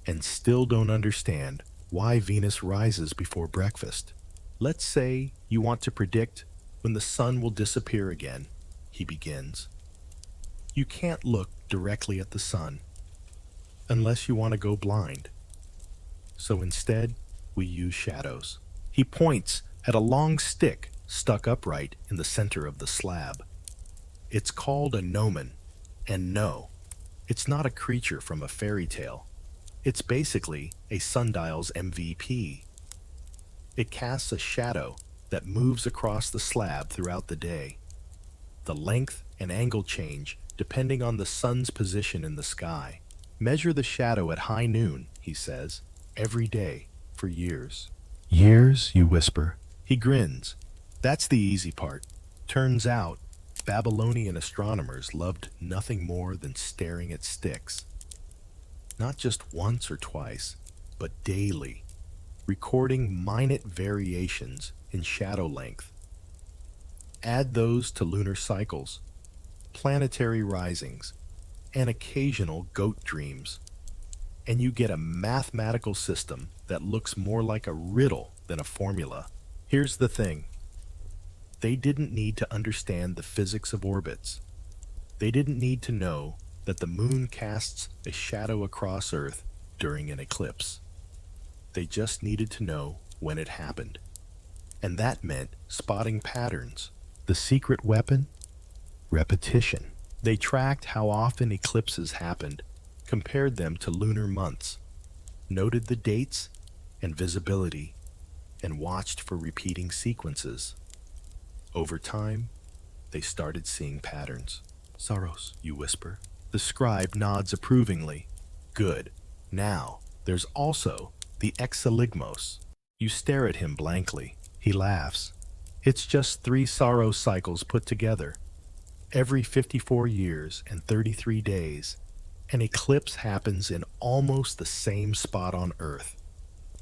and still don't understand why Venus rises before breakfast. "Let's say you want to predict when the sun will disappear again," he begins. "You can't look directly at the sun unless you want to go blind. So instead, we use shadows." He points at a long stick stuck upright in the center of the slab. It's called a gnomon, and no, it's not a creature from a fairy tale. It's basically a sundial's MVP. It casts a shadow that moves across the slab throughout the day. The length and angle change depending on the sun's position in the sky. "Measure the shadow at high noon," he says, "every day for years." "Years?" you whisper. He grins. "That's the easy part." Turns out, Babylonian astronomers loved nothing more than staring at sticks. Not just once or twice, but daily, recording minute variations in shadow length. Add those to lunar cycles, planetary risings, and occasional goat dreams, and you get a mathematical system that looks more like a riddle than a formula. Here's the thing. They didn't need to understand the physics of orbits. They didn't need to know that the moon casts a shadow across Earth during an eclipse. They just needed to know when it happened. And that meant spotting patterns. The secret weapon? Repetition. They tracked how often eclipses happened, compared them to lunar months, noted the dates and visibility, and watched for repeating sequences. Over time, they started seeing patterns. "Saros," you whisper. The scribe nods approvingly. "Good. Now, there's also the exoligmos." You stare at him blankly. He laughs. "It's just 3 Saros cycles put together. Every 54 years and 33 days, an eclipse happens in almost the same spot on Earth.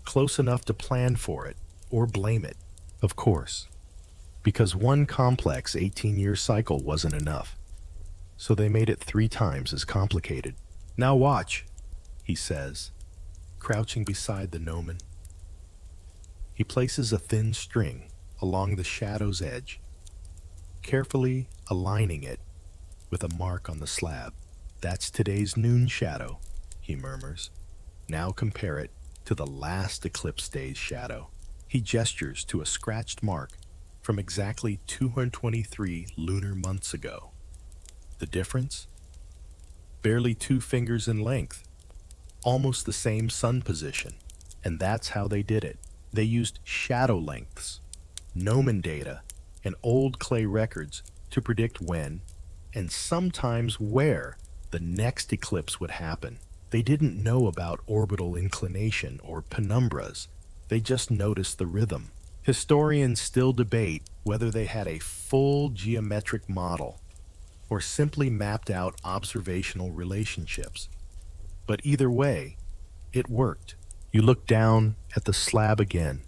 Close enough to plan for it, or blame it, of course. Because one complex 18-year cycle wasn't enough. So they made it 3 times as complicated. "Now watch," he says, crouching beside the gnomon. He places a thin string along the shadow's edge. carefully aligning it with a mark on the slab. "That's today's noon shadow," he murmurs. "Now compare it to the last eclipse day's shadow." He gestures to a scratched mark from exactly 223 lunar months ago. The difference? Barely 2 fingers in length, almost the same sun position. And that's how they did it. They used shadow lengths, gnomon data, and old clay records to predict when, and sometimes where, the next eclipse would happen. They didn't know about orbital inclination or penumbras. They just noticed the rhythm. Historians still debate whether they had a full geometric model or simply mapped out observational relationships. But either way, it worked. You look down at the slab again.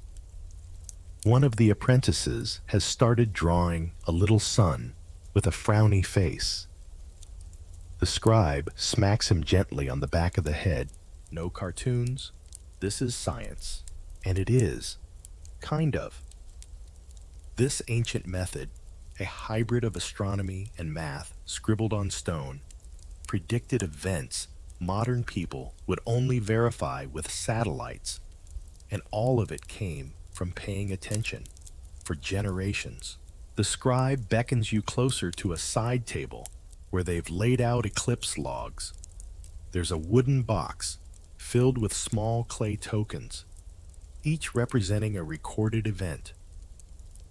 One of the apprentices has started drawing a little sun with a frowny face. The scribe smacks him gently on the back of the head. "No cartoons. This is science." And it is. Kind of. This ancient method, a hybrid of astronomy and math scribbled on stone, predicted events modern people would only verify with satellites, and all of it came from paying attention for generations. The scribe beckons you closer to a side table where they've laid out eclipse logs. There's a wooden box filled with small clay tokens, each representing a recorded event.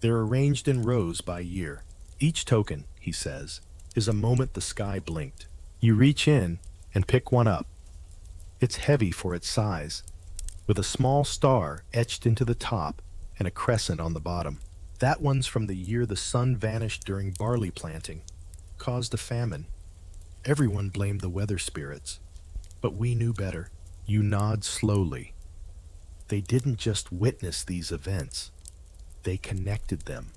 They're arranged in rows by year. Each token, he says, is a moment the sky blinked. You reach in and pick one up. It's heavy for its size, with a small star etched into the top and a crescent on the bottom. That one's from the year the sun vanished during barley planting, caused a famine. Everyone blamed the weather spirits, but we knew better. You nod slowly. They didn't just witness these events, they connected them.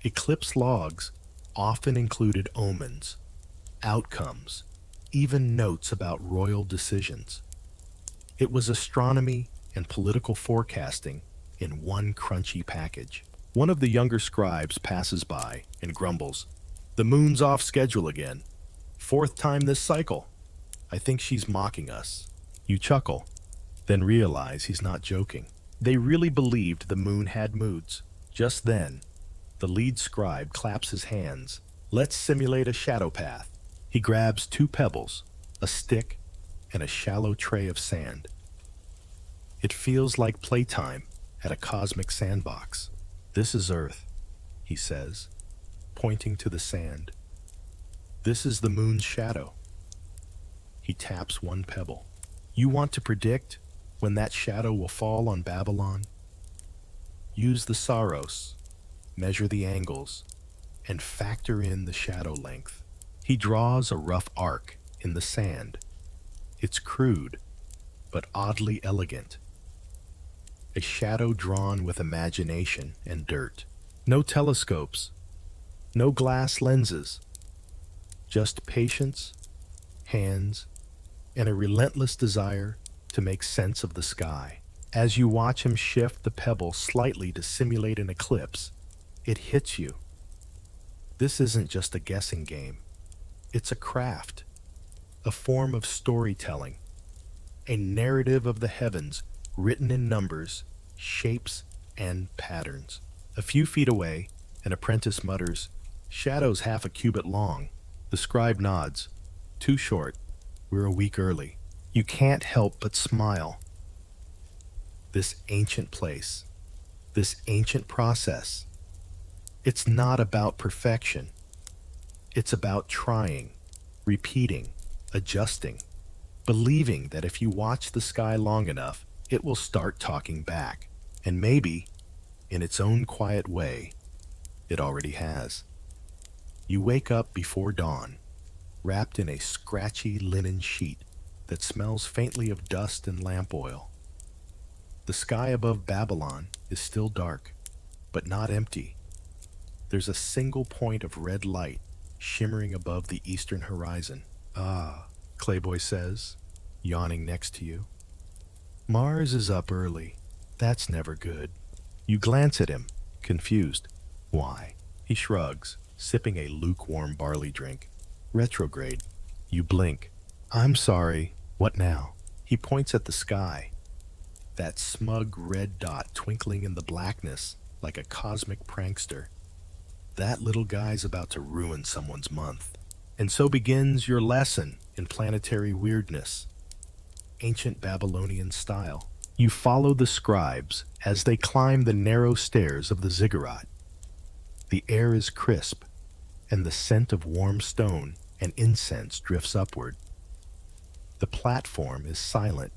Eclipse logs often included omens, outcomes, even notes about royal decisions. It was astronomy and political forecasting in one crunchy package. One of the younger scribes passes by and grumbles, "The moon's off schedule again. 4th time this cycle." "I think she's mocking us." You chuckle, then realize he's not joking. They really believed the moon had moods. Just then, the lead scribe claps his hands. "Let's simulate a shadow path." He grabs 2 pebbles, a stick, and a shallow tray of sand. It feels like playtime at a cosmic sandbox. "This is Earth," he says, pointing to the sand. "This is the moon's shadow." He taps one pebble. "You want to predict when that shadow will fall on Babylon? Use the Saros, measure the angles, and factor in the shadow length." He draws a rough arc in the sand. It's crude, but oddly elegant. A shadow drawn with imagination and dirt. No telescopes, no glass lenses, just patience, hands, and a relentless desire to make sense of the sky. As you watch him shift the pebble slightly to simulate an eclipse, it hits you. This isn't just a guessing game. It's a craft, a form of storytelling, a narrative of the heavens written in numbers, shapes, and patterns. A few feet away, an apprentice mutters, "Shadow's half a cubit long." The scribe nods. "Too short. We're a week early." You can't help but smile. This ancient place, this ancient process, it's not about perfection. It's about trying, repeating, adjusting, believing that if you watch the sky long enough, it will start talking back. And maybe, in its own quiet way, it already has. You wake up before dawn, wrapped in a scratchy linen sheet that smells faintly of dust and lamp oil. The sky above Babylon is still dark, but not empty. There's a single point of red light shimmering above the eastern horizon. "Ah," Clayboy says, yawning next to you. "Mars is up early. That's never good." You glance at him, confused. "Why?" He shrugs, sipping a lukewarm barley drink. Retrograde. You blink. I'm sorry. What now? He points at the sky. That smug red dot twinkling in the blackness like a cosmic prankster. That little guy's about to ruin someone's month. And so begins your lesson in planetary weirdness. Ancient Babylonian style. You follow the scribes as they climb the narrow stairs of the ziggurat. The air is crisp, and the scent of warm stone and incense drifts upward. The platform is silent,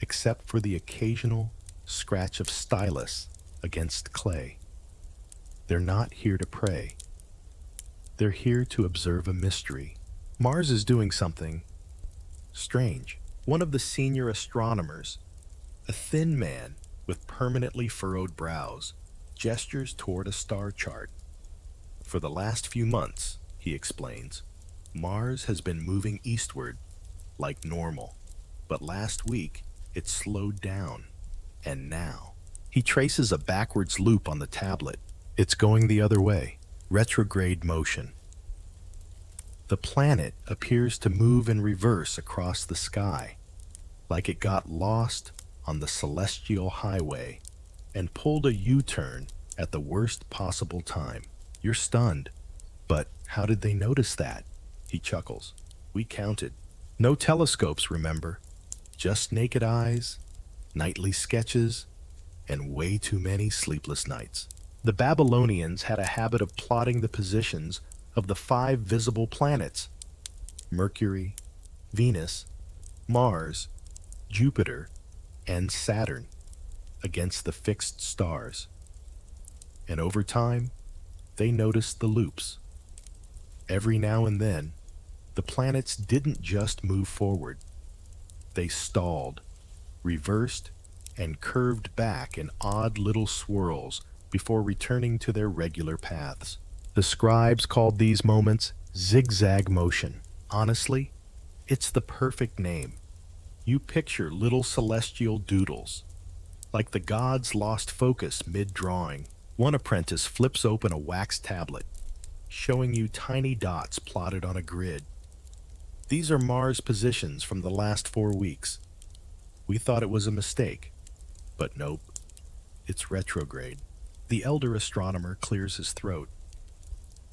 except for the occasional scratch of stylus against clay. They're not here to pray. They're here to observe a mystery. Mars is doing something strange. One of the senior astronomers, a thin man with permanently furrowed brows, gestures toward a star chart. For the last few months, he explains, Mars has been moving eastward like normal, but last week it slowed down, and now he traces a backwards loop on the tablet. It's going the other way, retrograde motion. The planet appears to move in reverse across the sky, like it got lost on the celestial highway and pulled a U-turn at the worst possible time. You're stunned. But how did they notice that? He chuckles. We counted. No telescopes, remember? Just naked eyes, nightly sketches, and way too many sleepless nights. The Babylonians had a habit of plotting the positions of the 5 visible planets: Mercury, Venus, Mars, Jupiter, and Saturn, against the fixed stars. And over time, they noticed the loops. Every now and then, the planets didn't just move forward. They stalled, reversed, and curved back in odd little swirls before returning to their regular paths. The scribes called these moments zigzag motion. Honestly, it's the perfect name. You picture little celestial doodles, like the gods lost focus mid-drawing. One apprentice flips open a wax tablet, showing you tiny dots plotted on a grid. These are Mars positions from the last 4 weeks. We thought it was a mistake, but nope, it's retrograde. The elder astronomer clears his throat.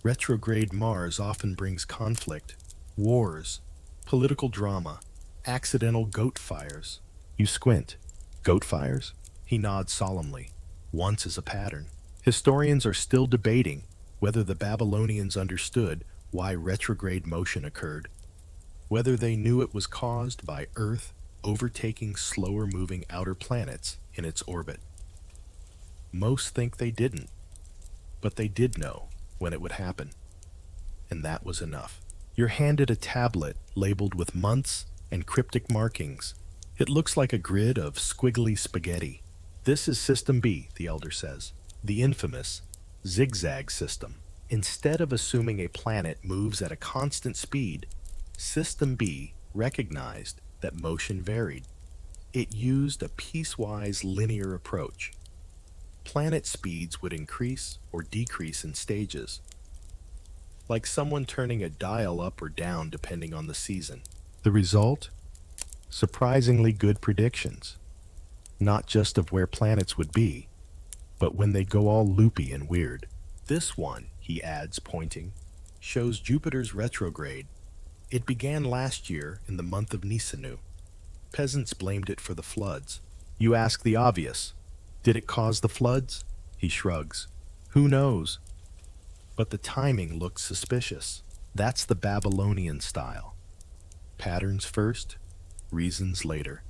Retrograde Mars often brings conflict, wars, political drama, accidental goat fires. You squint. Goat fires? He nods solemnly. Once is a pattern. Historians are still debating whether the Babylonians understood why retrograde motion occurred, whether they knew it was caused by Earth overtaking slower-moving outer planets in its orbit. Most think they didn't, but they did know when it would happen, and that was enough. You're handed a tablet labeled with months and cryptic markings. It looks like a grid of squiggly spaghetti. This is System B, the elder says, the infamous zigzag system. Instead of assuming a planet moves at a constant speed, System B recognized that motion varied. It used a piecewise linear approach. Planet speeds would increase or decrease in stages, like someone turning a dial up or down depending on the season. The result? Surprisingly good predictions, not just of where planets would be, but when they go all loopy and weird. This one, he adds, pointing, shows Jupiter's retrograde. It began last year in the month of Nisanu. Peasants blamed it for the floods. You ask the obvious. Did it cause the floods? He shrugs. Who knows? But the timing looks suspicious. That's the Babylonian style. Patterns first, reasons later.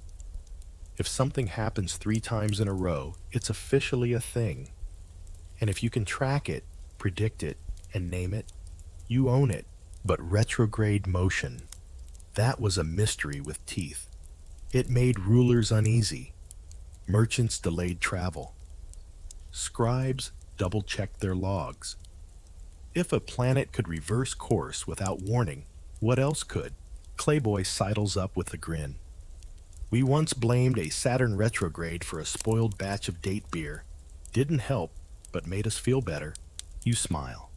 If something happens 3 times in a row, it's officially a thing. And if you can track it, predict it, and name it, you own it. But retrograde motion, that was a mystery with teeth. It made rulers uneasy. Merchants delayed travel. Scribes double-checked their logs. If a planet could reverse course without warning, what else could? Clayboy sidles up with a grin. We once blamed a Saturn retrograde for a spoiled batch of date beer. Didn't help, but made us feel better. You smile.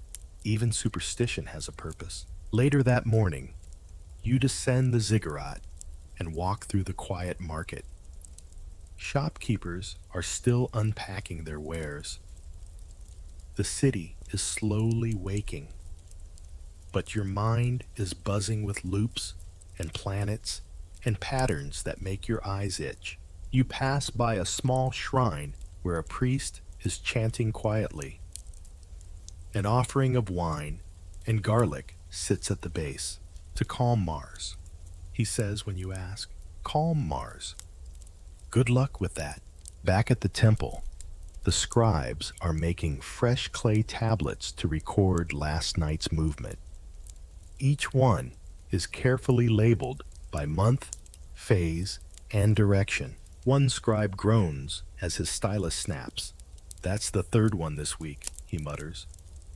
Even superstition has a purpose. Later that morning, you descend the ziggurat and walk through the quiet market. Shopkeepers are still unpacking their wares. The city is slowly waking, but your mind is buzzing with loops and planets and patterns that make your eyes itch. You pass by a small shrine where a priest is chanting quietly. An offering of wine and garlic sits at the base to calm Mars. He says when you ask, "Calm Mars." Good luck with that. Back at the temple, the scribes are making fresh clay tablets to record last night's movement. Each one is carefully labeled by month, phase, and direction. One scribe groans as his stylus snaps. "That's the third one this week," he mutters.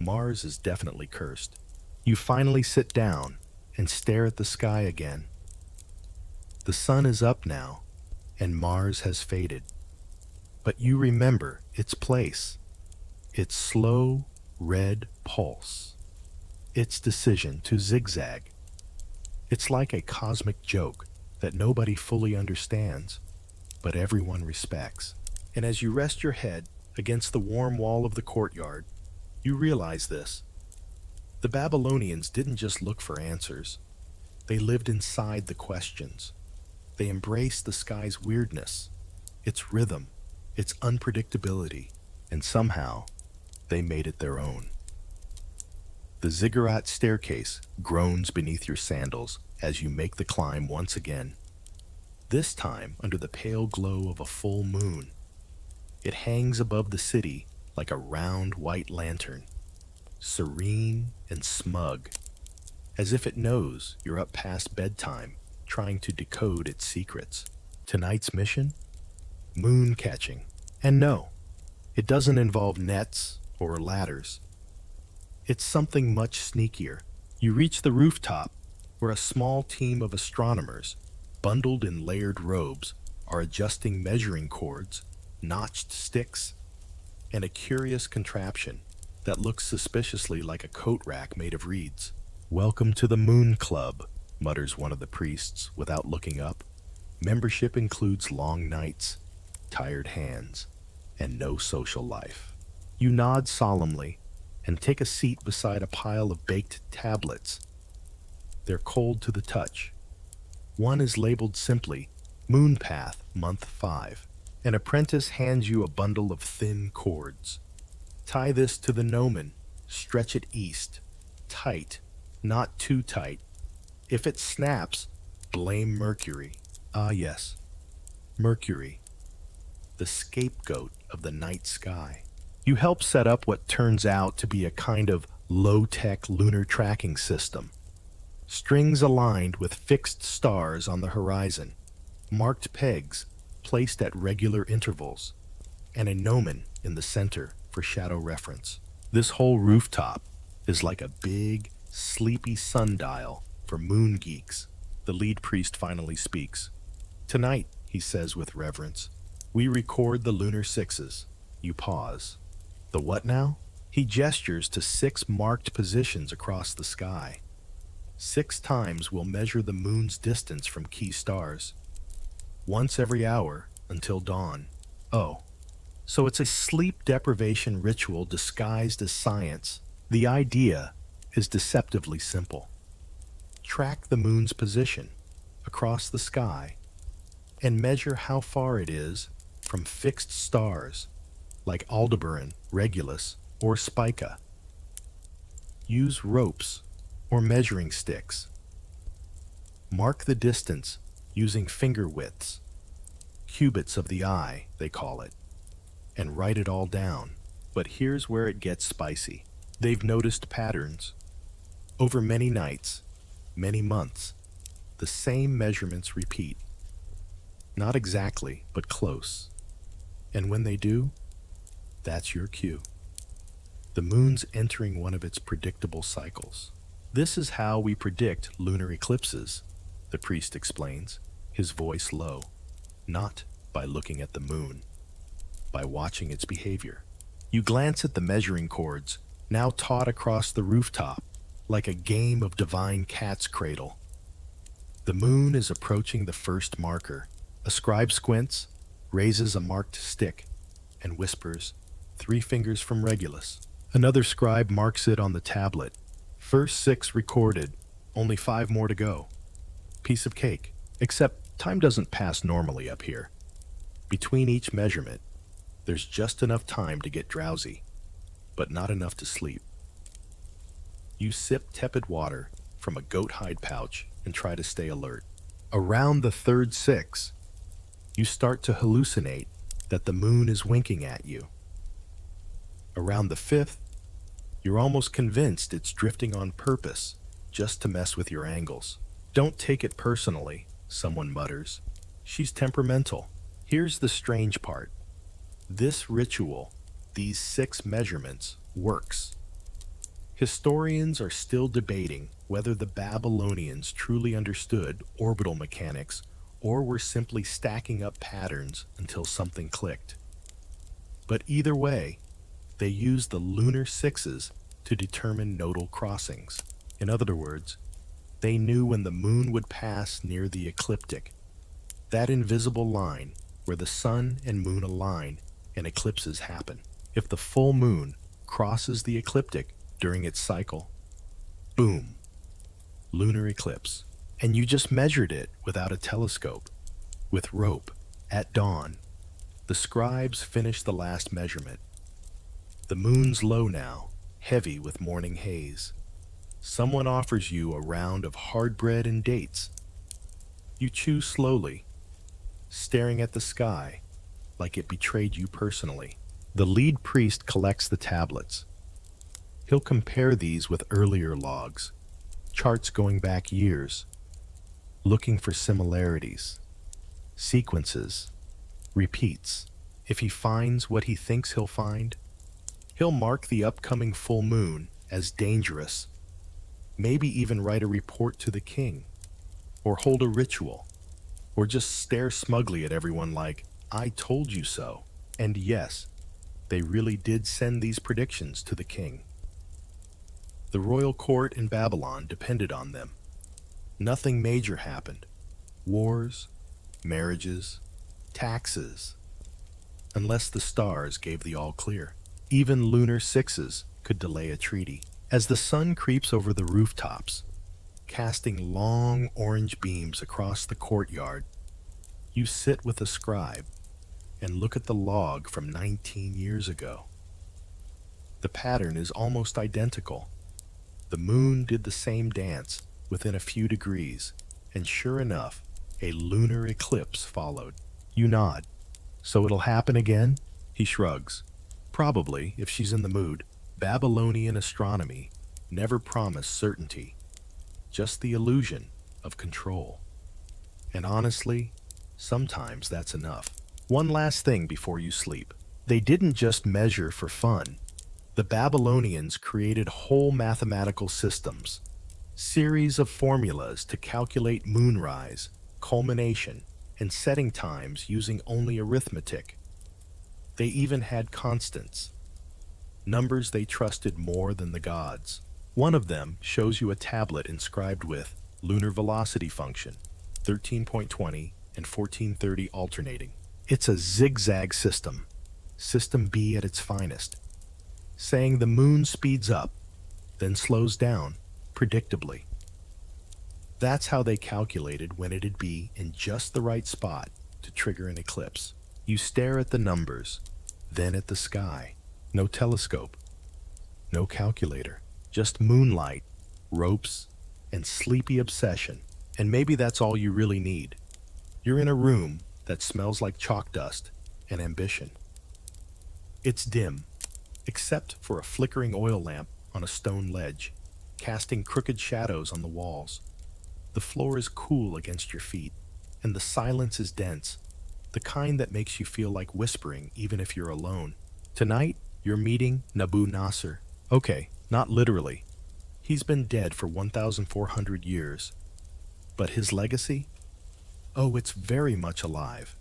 Mars is definitely cursed. You finally sit down and stare at the sky again. The sun is up now, and Mars has faded. But you remember its place, its slow red pulse, its decision to zigzag. It's like a cosmic joke that nobody fully understands, but everyone respects. And as you rest your head against the warm wall of the courtyard, you realize this. The Babylonians didn't just look for answers. They lived inside the questions. They embraced the sky's weirdness, its rhythm, its unpredictability, and somehow they made it their own. The ziggurat staircase groans beneath your sandals as you make the climb once again. This time under the pale glow of a full moon. It hangs above the city like a round white lantern, serene and smug, as if it knows you're up past bedtime trying to decode its secrets. Tonight's mission? Moon catching. And no, it doesn't involve nets or ladders. It's something much sneakier. You reach the rooftop where a small team of astronomers, bundled in layered robes, are adjusting measuring cords, notched sticks, and a curious contraption that looks suspiciously like a coat rack made of reeds. "Welcome to the Moon Club," mutters one of the priests without looking up. Membership includes long nights, tired hands, and no social life. You nod solemnly and take a seat beside a pile of baked tablets. They're cold to the touch. One is labeled simply, "Moon Path, Month 5." An apprentice hands you a bundle of thin cords. Tie this to the gnomon, stretch it east. Tight, not too tight. If it snaps, blame Mercury. Ah yes, Mercury, the scapegoat of the night sky. You help set up what turns out to be a kind of low-tech lunar tracking system. Strings aligned with fixed stars on the horizon, marked pegs placed at regular intervals, and a gnomon in the center for shadow reference. This whole rooftop is like a big, sleepy sundial for moon geeks. The lead priest finally speaks. "Tonight," he says with reverence, "we record the lunar sixes." You pause. "The what now?" He gestures to 6 marked positions across the sky. 6 times we'll measure the moon's distance from key stars. Once every hour until dawn. Oh, so it's a sleep deprivation ritual disguised as science. The idea is deceptively simple. Track the moon's position across the sky and measure how far it is from fixed stars like Aldebaran, Regulus, or Spica. Use ropes or measuring sticks. Mark the distance using finger widths, cubits of the eye, they call it, and write it all down. But here's where it gets spicy. They've noticed patterns. Over many nights, many months, the same measurements repeat. Not exactly, but close. And when they do, that's your cue. The moon's entering one of its predictable cycles. This is how we predict lunar eclipses, the priest explains, his voice low. Not by looking at the moon, by watching its behavior. You glance at the measuring cords now taught across the rooftop, like a game of divine cat's cradle. The moon is approaching the first marker. A scribe squints, raises a marked stick, and whispers, 3 fingers from Regulus. Another scribe marks it on the tablet. First 6 recorded, only 5 more to go. Piece of cake, except time doesn't pass normally up here. Between each measurement, there's just enough time to get drowsy, but not enough to sleep. You sip tepid water from a goat hide pouch and try to stay alert. Around the third 6, you start to hallucinate that the moon is winking at you. Around the 5th, you're almost convinced it's drifting on purpose just to mess with your angles. Don't take it personally, someone mutters. She's temperamental. Here's the strange part. This ritual, these 6 measurements, works. Historians are still debating whether the Babylonians truly understood orbital mechanics or were simply stacking up patterns until something clicked. But either way, they used the lunar 6s to determine nodal crossings. In other words, they knew when the moon would pass near the ecliptic, that invisible line where the sun and moon align and eclipses happen. If the full moon crosses the ecliptic during its cycle, boom, lunar eclipse. And you just measured it without a telescope, with rope, at dawn. The scribes finish the last measurement. The moon's low now, heavy with morning haze. Someone offers you a round of hard bread and dates. You chew slowly, staring at the sky like it betrayed you personally. The lead priest collects the tablets. He'll compare these with earlier logs, charts going back years, looking for similarities, sequences, repeats. If he finds what he thinks he'll find, he'll mark the upcoming full moon as dangerous, maybe even write a report to the king, or hold a ritual, or just stare smugly at everyone like, I told you so. And yes, they really did send these predictions to the king. The royal court in Babylon depended on them. Nothing major happened. Wars, marriages, taxes. Unless the stars gave the all clear. Even lunar 6s could delay a treaty. As the sun creeps over the rooftops, casting long orange beams across the courtyard, you sit with a scribe and look at the log from 19 years ago. The pattern is almost identical. The moon did the same dance within a few degrees, and sure enough, a lunar eclipse followed. You nod. So it'll happen again? He shrugs. Probably, if she's in the mood. Babylonian astronomy never promised certainty, just the illusion of control. And honestly, sometimes that's enough. One last thing before you sleep. They didn't just measure for fun. The Babylonians created whole mathematical systems, series of formulas to calculate moonrise, culmination, and setting times using only arithmetic. They even had constants, numbers they trusted more than the gods. One of them shows you a tablet inscribed with lunar velocity function, 13.20 and 1430 alternating. It's a zigzag system, system B at its finest, saying the moon speeds up, then slows down, predictably. That's how they calculated when it'd be in just the right spot to trigger an eclipse. You stare at the numbers, then at the sky. No telescope, no calculator, just moonlight, ropes, and sleepy obsession. And maybe that's all you really need. You're in a room that smells like chalk dust and ambition. It's dim, except for a flickering oil lamp on a stone ledge, casting crooked shadows on the walls. The floor is cool against your feet, and the silence is dense, the kind that makes you feel like whispering even if you're alone. Tonight, you're meeting Nabu Nasser. Okay, not literally. He's been dead for 1,400 years. But his legacy? Oh, it's very much alive,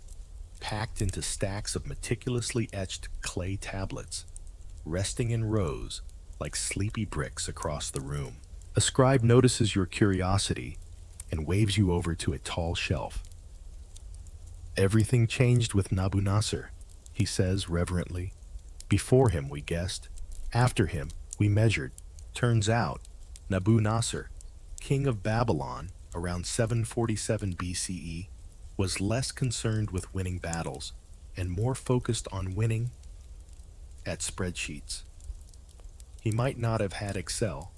packed into stacks of meticulously etched clay tablets, resting in rows like sleepy bricks across the room. A scribe notices your curiosity and waves you over to a tall shelf. Everything changed with Nabu Nasser, he says reverently. Before him, we guessed. After him, we measured. Turns out, Nabu Nasser, king of Babylon around 747 BCE, was less concerned with winning battles and more focused on winning at spreadsheets. He might not have had Excel,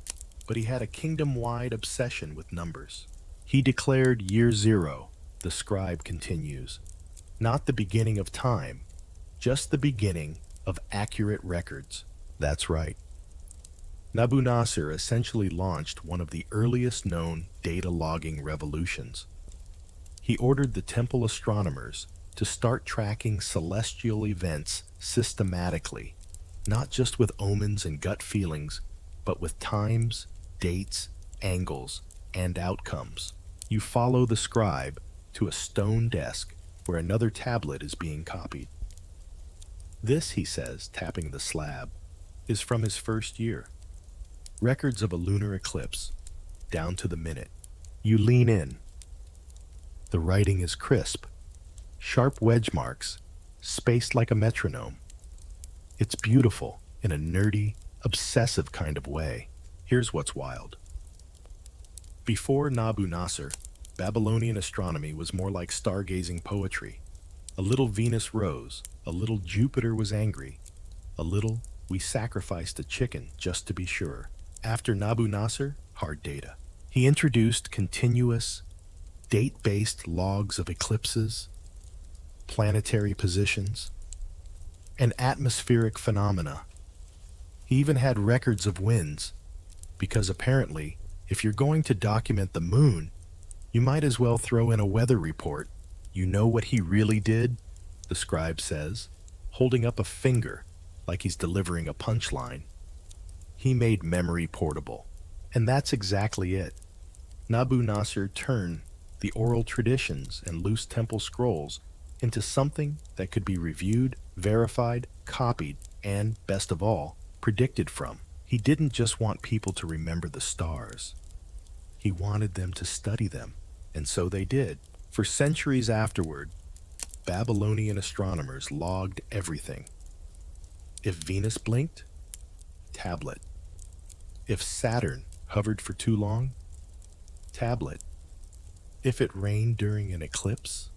but he had a kingdom-wide obsession with numbers. He declared year zero, the scribe continues, not the beginning of time, just the beginning of accurate records. That's right. Nabu Nasser essentially launched one of the earliest known data logging revolutions. He ordered the temple astronomers to start tracking celestial events systematically, not just with omens and gut feelings, but with times, dates, angles, and outcomes. You follow the scribe to a stone desk where another tablet is being copied. This, he says, tapping the slab, is from his first year. Records of a lunar eclipse, down to the minute. You lean in. The writing is crisp, sharp wedge marks, spaced like a metronome. It's beautiful in a nerdy, obsessive kind of way. Here's what's wild. Before Nabu Nasser, Babylonian astronomy was more like stargazing poetry. A little Venus rose, a little Jupiter was angry, a little we sacrificed a chicken just to be sure. After Nabu Nasser, hard data. He introduced continuous, date-based logs of eclipses, planetary positions, and atmospheric phenomena. He even had records of winds, because apparently, if you're going to document the moon, you might as well throw in a weather report. You know what he really did? The scribe says, holding up a finger like he's delivering a punchline. He made memory portable. And that's exactly it. Nabu Nasser turned the oral traditions and loose temple scrolls into something that could be reviewed, verified, copied, and, best of all, predicted from. He didn't just want people to remember the stars. He wanted them to study them, and so they did. For centuries afterward, Babylonian astronomers logged everything. If Venus blinked, tablet. If Saturn hovered for too long, tablet. If it rained during an eclipse,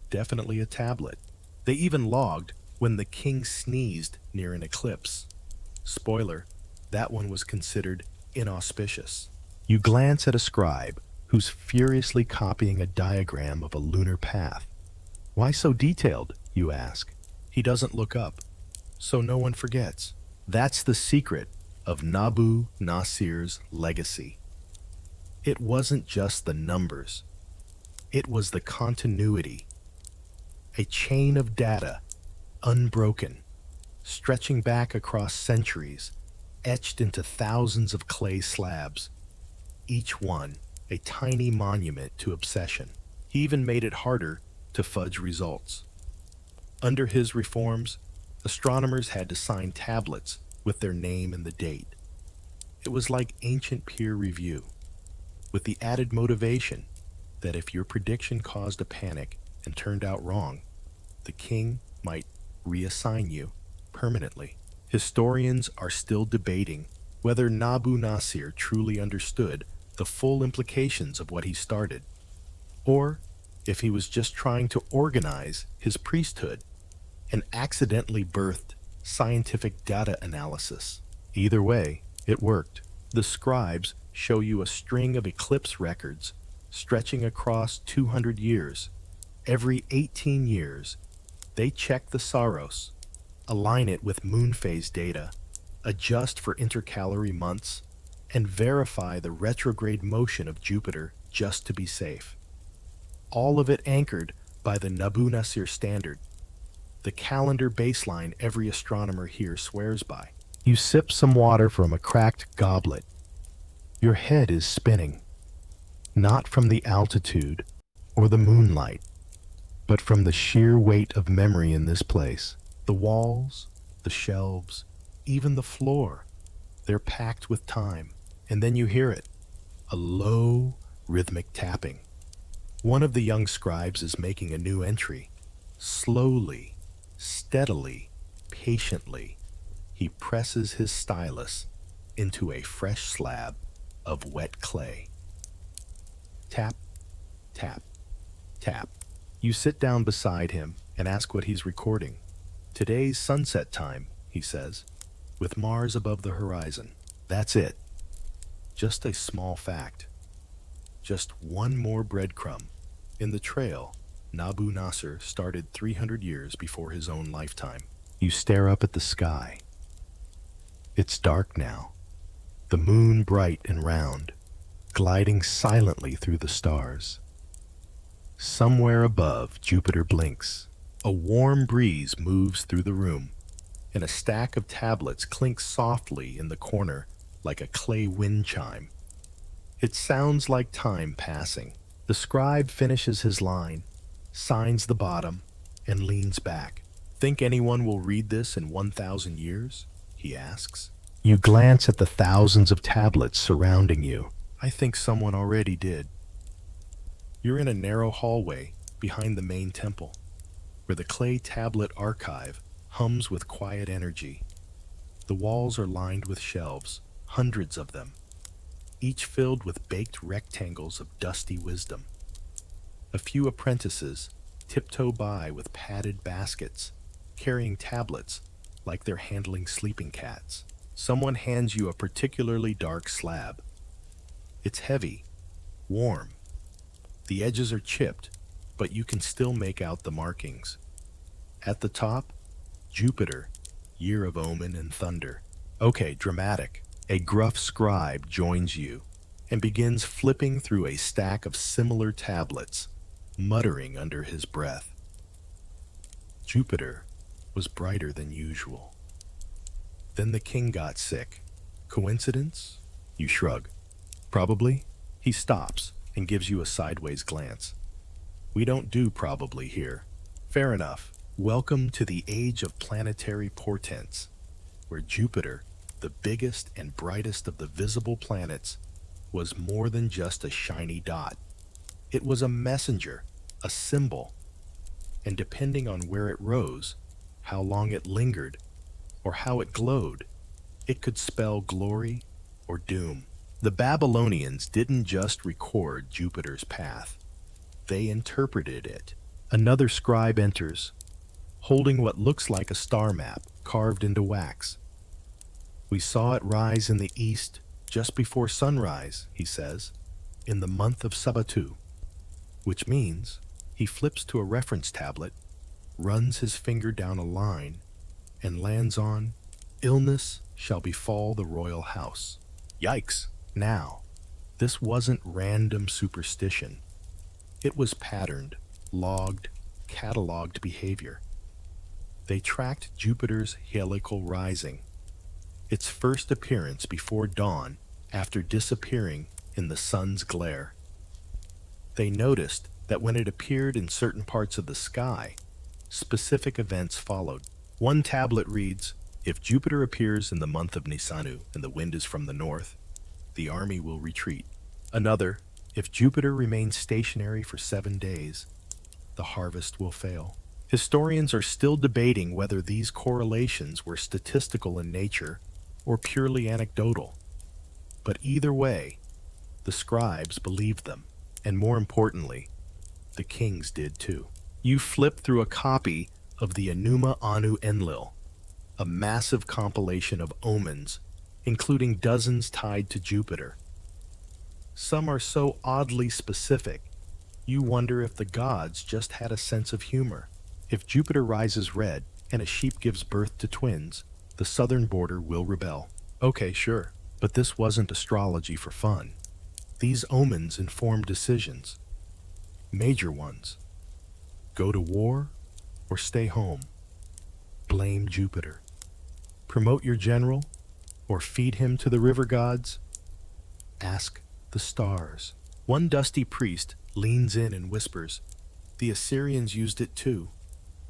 definitely a tablet. They even logged when the king sneezed near an eclipse. Spoiler, that one was considered inauspicious. You glance at a scribe who's furiously copying a diagram of a lunar path. Why so detailed, you ask? He doesn't look up, so no one forgets. That's the secret of Nabu Nasser's legacy. It wasn't just the numbers. It was the continuity. A chain of data, unbroken, stretching back across centuries, etched into thousands of clay slabs, each one a tiny monument to obsession. He even made it harder to fudge results. Under his reforms, astronomers had to sign tablets with their name and the date. It was like ancient peer review, with the added motivation that if your prediction caused a panic and turned out wrong, the king might reassign you permanently. Historians are still debating whether Nabu Nasser truly understood the full implications of what he started, or if he was just trying to organize his priesthood and accidentally birthed scientific data analysis. Either way, it worked. The scribes show you a string of eclipse records stretching across 200 years. Every 18 years, they check the Saros, align it with moon phase data, adjust for intercalary months, and verify the retrograde motion of Jupiter just to be safe. All of it anchored by the Nabu Nasser standard, the calendar baseline every astronomer here swears by. You sip some water from a cracked goblet. Your head is spinning, not from the altitude or the moonlight, but from the sheer weight of memory in this place. The walls, the shelves, even the floor They're packed with time, and then you hear it, a low, rhythmic tapping. One of the young scribes is making a new entry. Slowly, steadily, patiently, he presses his stylus into a fresh slab of wet clay. Tap, tap, tap. You sit down beside him and ask what he's recording. Today's sunset time, he says, with Mars above the horizon. That's it. Just a small fact. Just one more breadcrumb in the trail Nabu Nasser started 300 years before his own lifetime. You stare up at the sky. It's dark now, the moon bright and round, gliding silently through the stars. Somewhere above, Jupiter blinks. A warm breeze moves through the room, and a stack of tablets clinks softly in the corner like a clay wind chime. It sounds like time passing. The scribe finishes his line, signs the bottom, and leans back. Think anyone will read this in 1,000 years? He asks. You glance at the thousands of tablets surrounding you. I think someone already did. You're in a narrow hallway behind the main temple, where the clay tablet archive hums with quiet energy. The walls are lined with shelves, hundreds of them, each filled with baked rectangles of dusty wisdom. A few apprentices tiptoe by with padded baskets, carrying tablets like they're handling sleeping cats. Someone hands you a particularly dark slab. It's heavy, warm. The edges are chipped, but you can still make out the markings. At the top, Jupiter, year of omen and thunder. Okay, dramatic. A gruff scribe joins you and begins flipping through a stack of similar tablets, muttering under his breath. Jupiter was brighter than usual. Then the king got sick. Coincidence? You shrug. Probably. He stops and gives you a sideways glance. We don't do probably here. Fair enough. Welcome to the age of planetary portents, where Jupiter, the biggest and brightest of the visible planets, was more than just a shiny dot. It was a messenger, a symbol, and depending on where it rose, how long it lingered, or how it glowed, it could spell glory or doom. The Babylonians didn't just record Jupiter's path. They interpreted it. Another scribe enters, holding what looks like a star map carved into wax. We saw it rise in the east just before sunrise, he says, in the month of Sabatu, which means he flips to a reference tablet, runs his finger down a line, and lands on, illness shall befall the royal house. Yikes! Now, this wasn't random superstition. It was patterned, logged, cataloged behavior. They tracked Jupiter's heliacal rising, its first appearance before dawn after disappearing in the sun's glare. They noticed that when it appeared in certain parts of the sky, specific events followed. One tablet reads, if Jupiter appears in the month of Nisanu and the wind is from the north, the army will retreat. Another, if Jupiter remains stationary for 7 days, the harvest will fail. Historians are still debating whether these correlations were statistical in nature or purely anecdotal. But either way, the scribes believed them, and more importantly, the kings did too. You flip through a copy of the Enuma Anu Enlil, a massive compilation of omens, including dozens tied to Jupiter. Some are so oddly specific, you wonder if the gods just had a sense of humor. If Jupiter rises red and a sheep gives birth to twins, the southern border will rebel. Okay, sure, but this wasn't astrology for fun. These omens inform decisions. Major ones. Go to war or stay home. Blame Jupiter. Promote your general or feed him to the river gods. Ask the stars. One dusty priest leans in and whispers, the Assyrians used it too.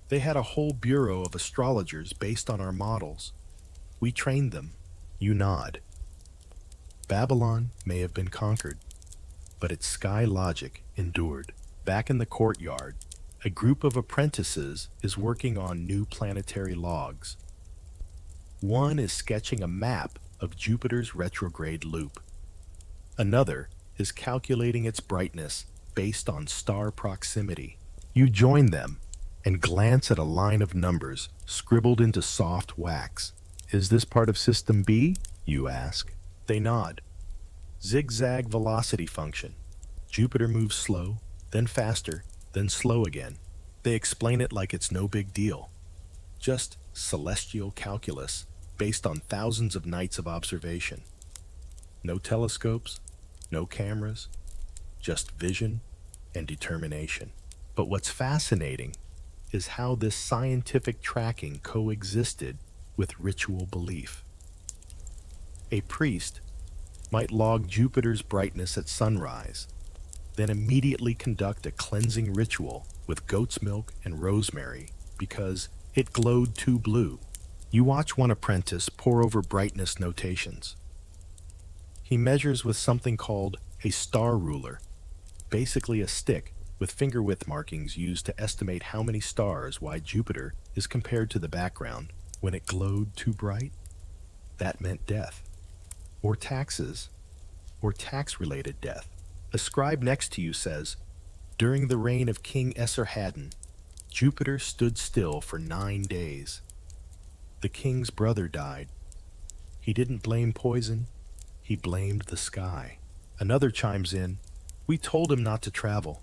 They had a whole bureau of astrologers based on our models. We trained them. You nod. Babylon may have been conquered, but its sky logic endured. Back in the courtyard, a group of apprentices is working on new planetary logs. One is sketching a map of Jupiter's retrograde loop. Another is calculating its brightness based on star proximity. You join them and glance at a line of numbers scribbled into soft wax. Is this part of System B? You ask. They nod. Zigzag velocity function. Jupiter moves slow, then faster, then slow again. They explain it like it's no big deal. Just celestial calculus based on thousands of nights of observation. No telescopes, no cameras, just vision and determination. But what's fascinating is how this scientific tracking coexisted with ritual belief. A priest might log Jupiter's brightness at sunrise, then immediately conduct a cleansing ritual with goat's milk and rosemary because it glowed too blue. You watch one apprentice pore over brightness notations. He measures with something called a star ruler, basically a stick with finger width markings used to estimate how many stars wide Jupiter is compared to the background. When it glowed too bright, that meant death, or taxes, or tax-related death. A scribe next to you says, during the reign of King Esarhaddon, Jupiter stood still for 9 days. The king's brother died. He didn't blame poison, he blamed the sky. Another chimes in, we told him not to travel.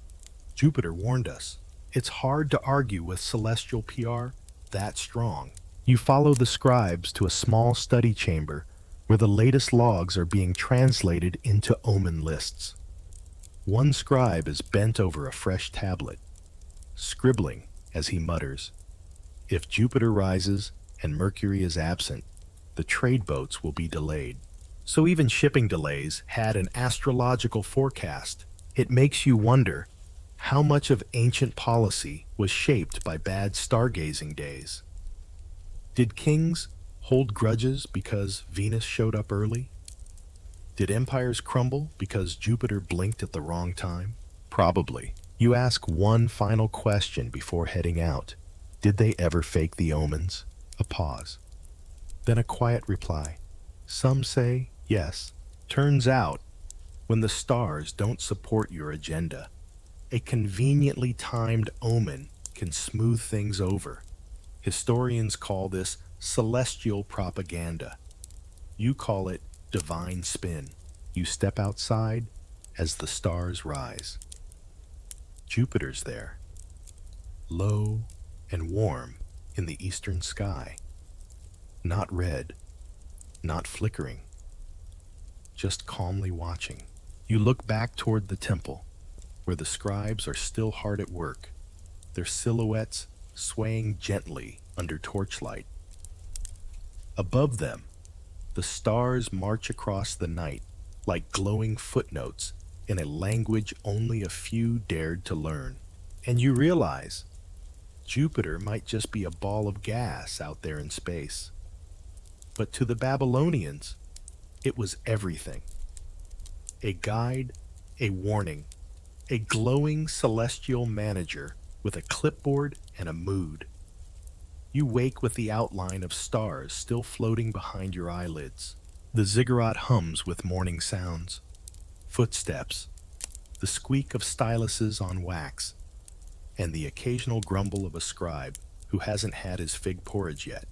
Jupiter warned us. It's hard to argue with celestial PR that strong. You follow the scribes to a small study chamber where the latest logs are being translated into omen lists. One scribe is bent over a fresh tablet, scribbling as he mutters, if Jupiter rises and Mercury is absent, the trade boats will be delayed. So even shipping delays had an astrological forecast. It makes you wonder how much of ancient policy was shaped by bad stargazing days. Did kings hold grudges because Venus showed up early? Did empires crumble because Jupiter blinked at the wrong time? Probably. You ask one final question before heading out. Did they ever fake the omens? A pause. Then a quiet reply. Some say yes. Turns out, when the stars don't support your agenda, a conveniently timed omen can smooth things over. Historians call this celestial propaganda. You call it divine spin. You step outside as the stars rise. Jupiter's there, low and warm in the eastern sky. Not red, not flickering, just calmly watching. You look back toward the temple, where the scribes are still hard at work, their silhouettes swaying gently under torchlight. Above them, the stars march across the night like glowing footnotes in a language only a few dared to learn. And you realize Jupiter might just be a ball of gas out there in space. But to the Babylonians, it was everything. A guide, a warning, a glowing celestial manager with a clipboard and a mood. You wake with the outline of stars still floating behind your eyelids. The ziggurat hums with morning sounds. Footsteps, the squeak of styluses on wax, and the occasional grumble of a scribe who hasn't had his fig porridge yet.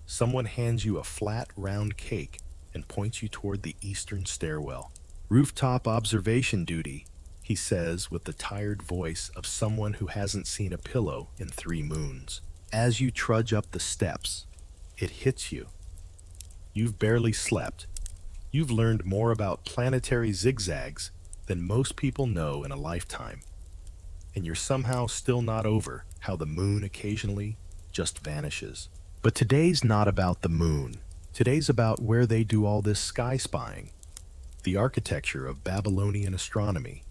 Someone hands you a flat, round cake and points you toward the eastern stairwell. Rooftop observation duty, he says with the tired voice of someone who hasn't seen a pillow in 3 moons. As you trudge up the steps, it hits you. You've barely slept. You've learned more about planetary zigzags than most people know in a lifetime. And you're somehow still not over how the moon occasionally just vanishes. But today's not about the moon. Today's about where they do all this sky spying. The architecture of Babylonian astronomy.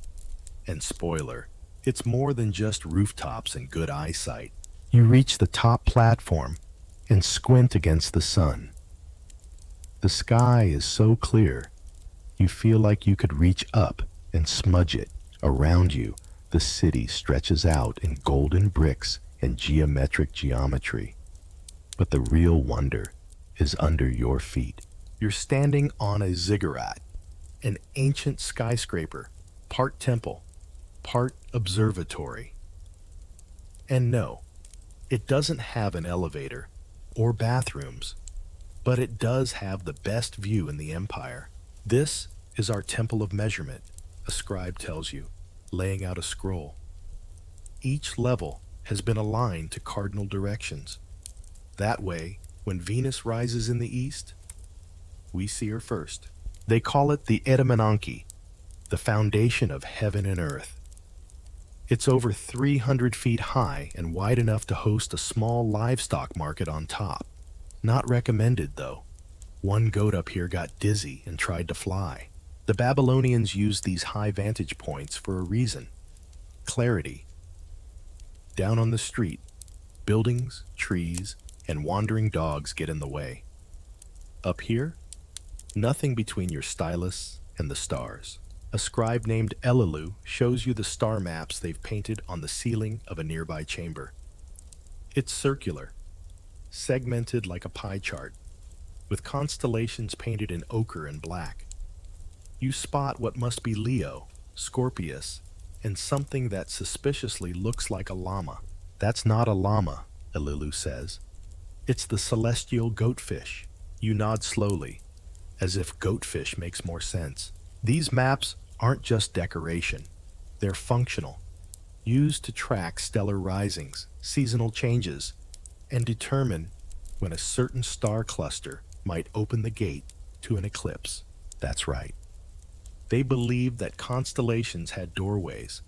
And spoiler, it's more than just rooftops and good eyesight. You reach the top platform and squint against the sun. The sky is so clear, you feel like you could reach up and smudge it. Around you, the city stretches out in golden bricks and geometric geometry. But the real wonder is under your feet. You're standing on a ziggurat, an ancient skyscraper, part temple, part observatory. And no, it doesn't have an elevator or bathrooms, but it does have the best view in the empire. This is our temple of measurement, a scribe tells you, laying out a scroll. Each level has been aligned to cardinal directions. That way, when Venus rises in the east, we see her first. They call it the Edamananki, the foundation of heaven and earth. It's over 300 feet high and wide enough to host a small livestock market on top. Not recommended, though. One goat up here got dizzy and tried to fly. The Babylonians used these high vantage points for a reason: clarity. Down on the street, buildings, trees, and wandering dogs get in the way. Up here, nothing between your stylus and the stars. A scribe named Elilu shows you the star maps they've painted on the ceiling of a nearby chamber. It's circular, segmented like a pie chart, with constellations painted in ochre and black. You spot what must be Leo, Scorpius, and something that suspiciously looks like a llama. That's not a llama, Elilu says. It's the celestial goatfish. You nod slowly, as if goatfish makes more sense. These maps aren't just decoration. They're functional, used to track stellar risings, seasonal changes, and determine when a certain star cluster might open the gate to an eclipse. That's right. They believed that constellations had doorways,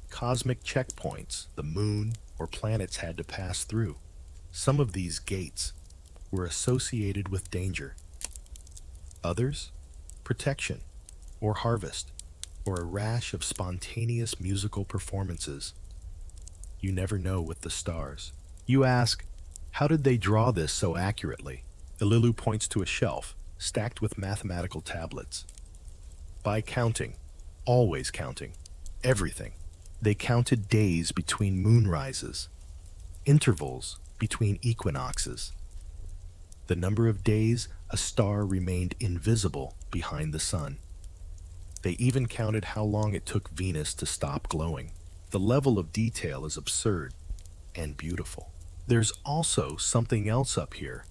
cosmic checkpoints the moon or planets had to pass through. Some of these gates were associated with danger. Others, protection, or harvest, or a rash of spontaneous musical performances. You never know with the stars. You ask, how did they draw this so accurately? Elilu points to a shelf stacked with mathematical tablets. By counting, always counting, everything. They counted days between moonrises, intervals between equinoxes, the number of days a star remained invisible behind the sun. They even counted how long it took Venus to stop glowing. The level of detail is absurd and beautiful. There's also something else up here,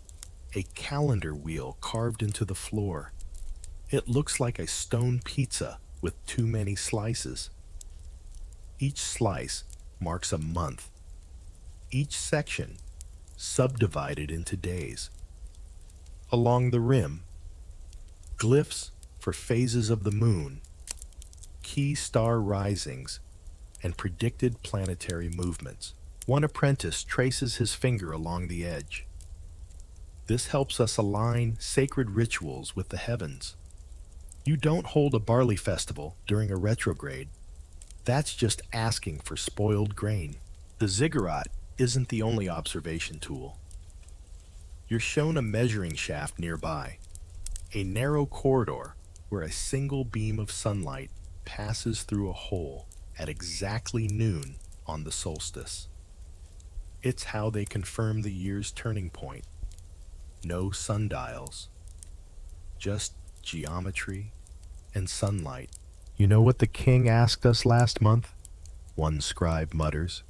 a calendar wheel carved into the floor. It looks like a stone pizza with too many slices. Each slice marks a month. Each section subdivided into days. Along the rim, glyphs for phases of the moon, key star risings, and predicted planetary movements. One apprentice traces his finger along the edge. This helps us align sacred rituals with the heavens. You don't hold a barley festival during a retrograde. That's just asking for spoiled grain. The ziggurat isn't the only observation tool. You're shown a measuring shaft nearby, a narrow corridor where a single beam of sunlight passes through a hole at exactly noon on the solstice. It's how they confirm the year's turning point. No sundials, just geometry and sunlight. You know what the king asked us last month? One scribe mutters.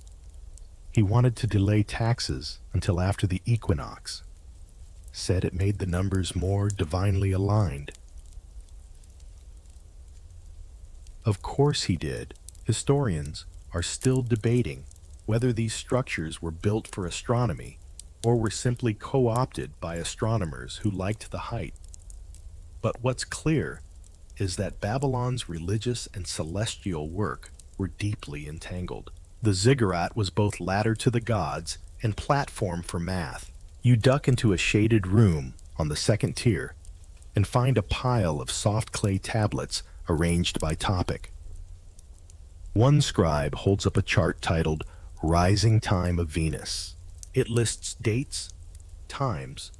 He wanted to delay taxes until after the equinox. Said it made the numbers more divinely aligned. Of course he did. Historians are still debating whether these structures were built for astronomy or were simply co-opted by astronomers who liked the height. But what's clear is that Babylon's religious and celestial work were deeply entangled. The ziggurat was both ladder to the gods and platform for math. You duck into a shaded room on the second tier and find a pile of soft clay tablets arranged by topic. One scribe holds up a chart titled Rising Time of Venus. It lists dates, times,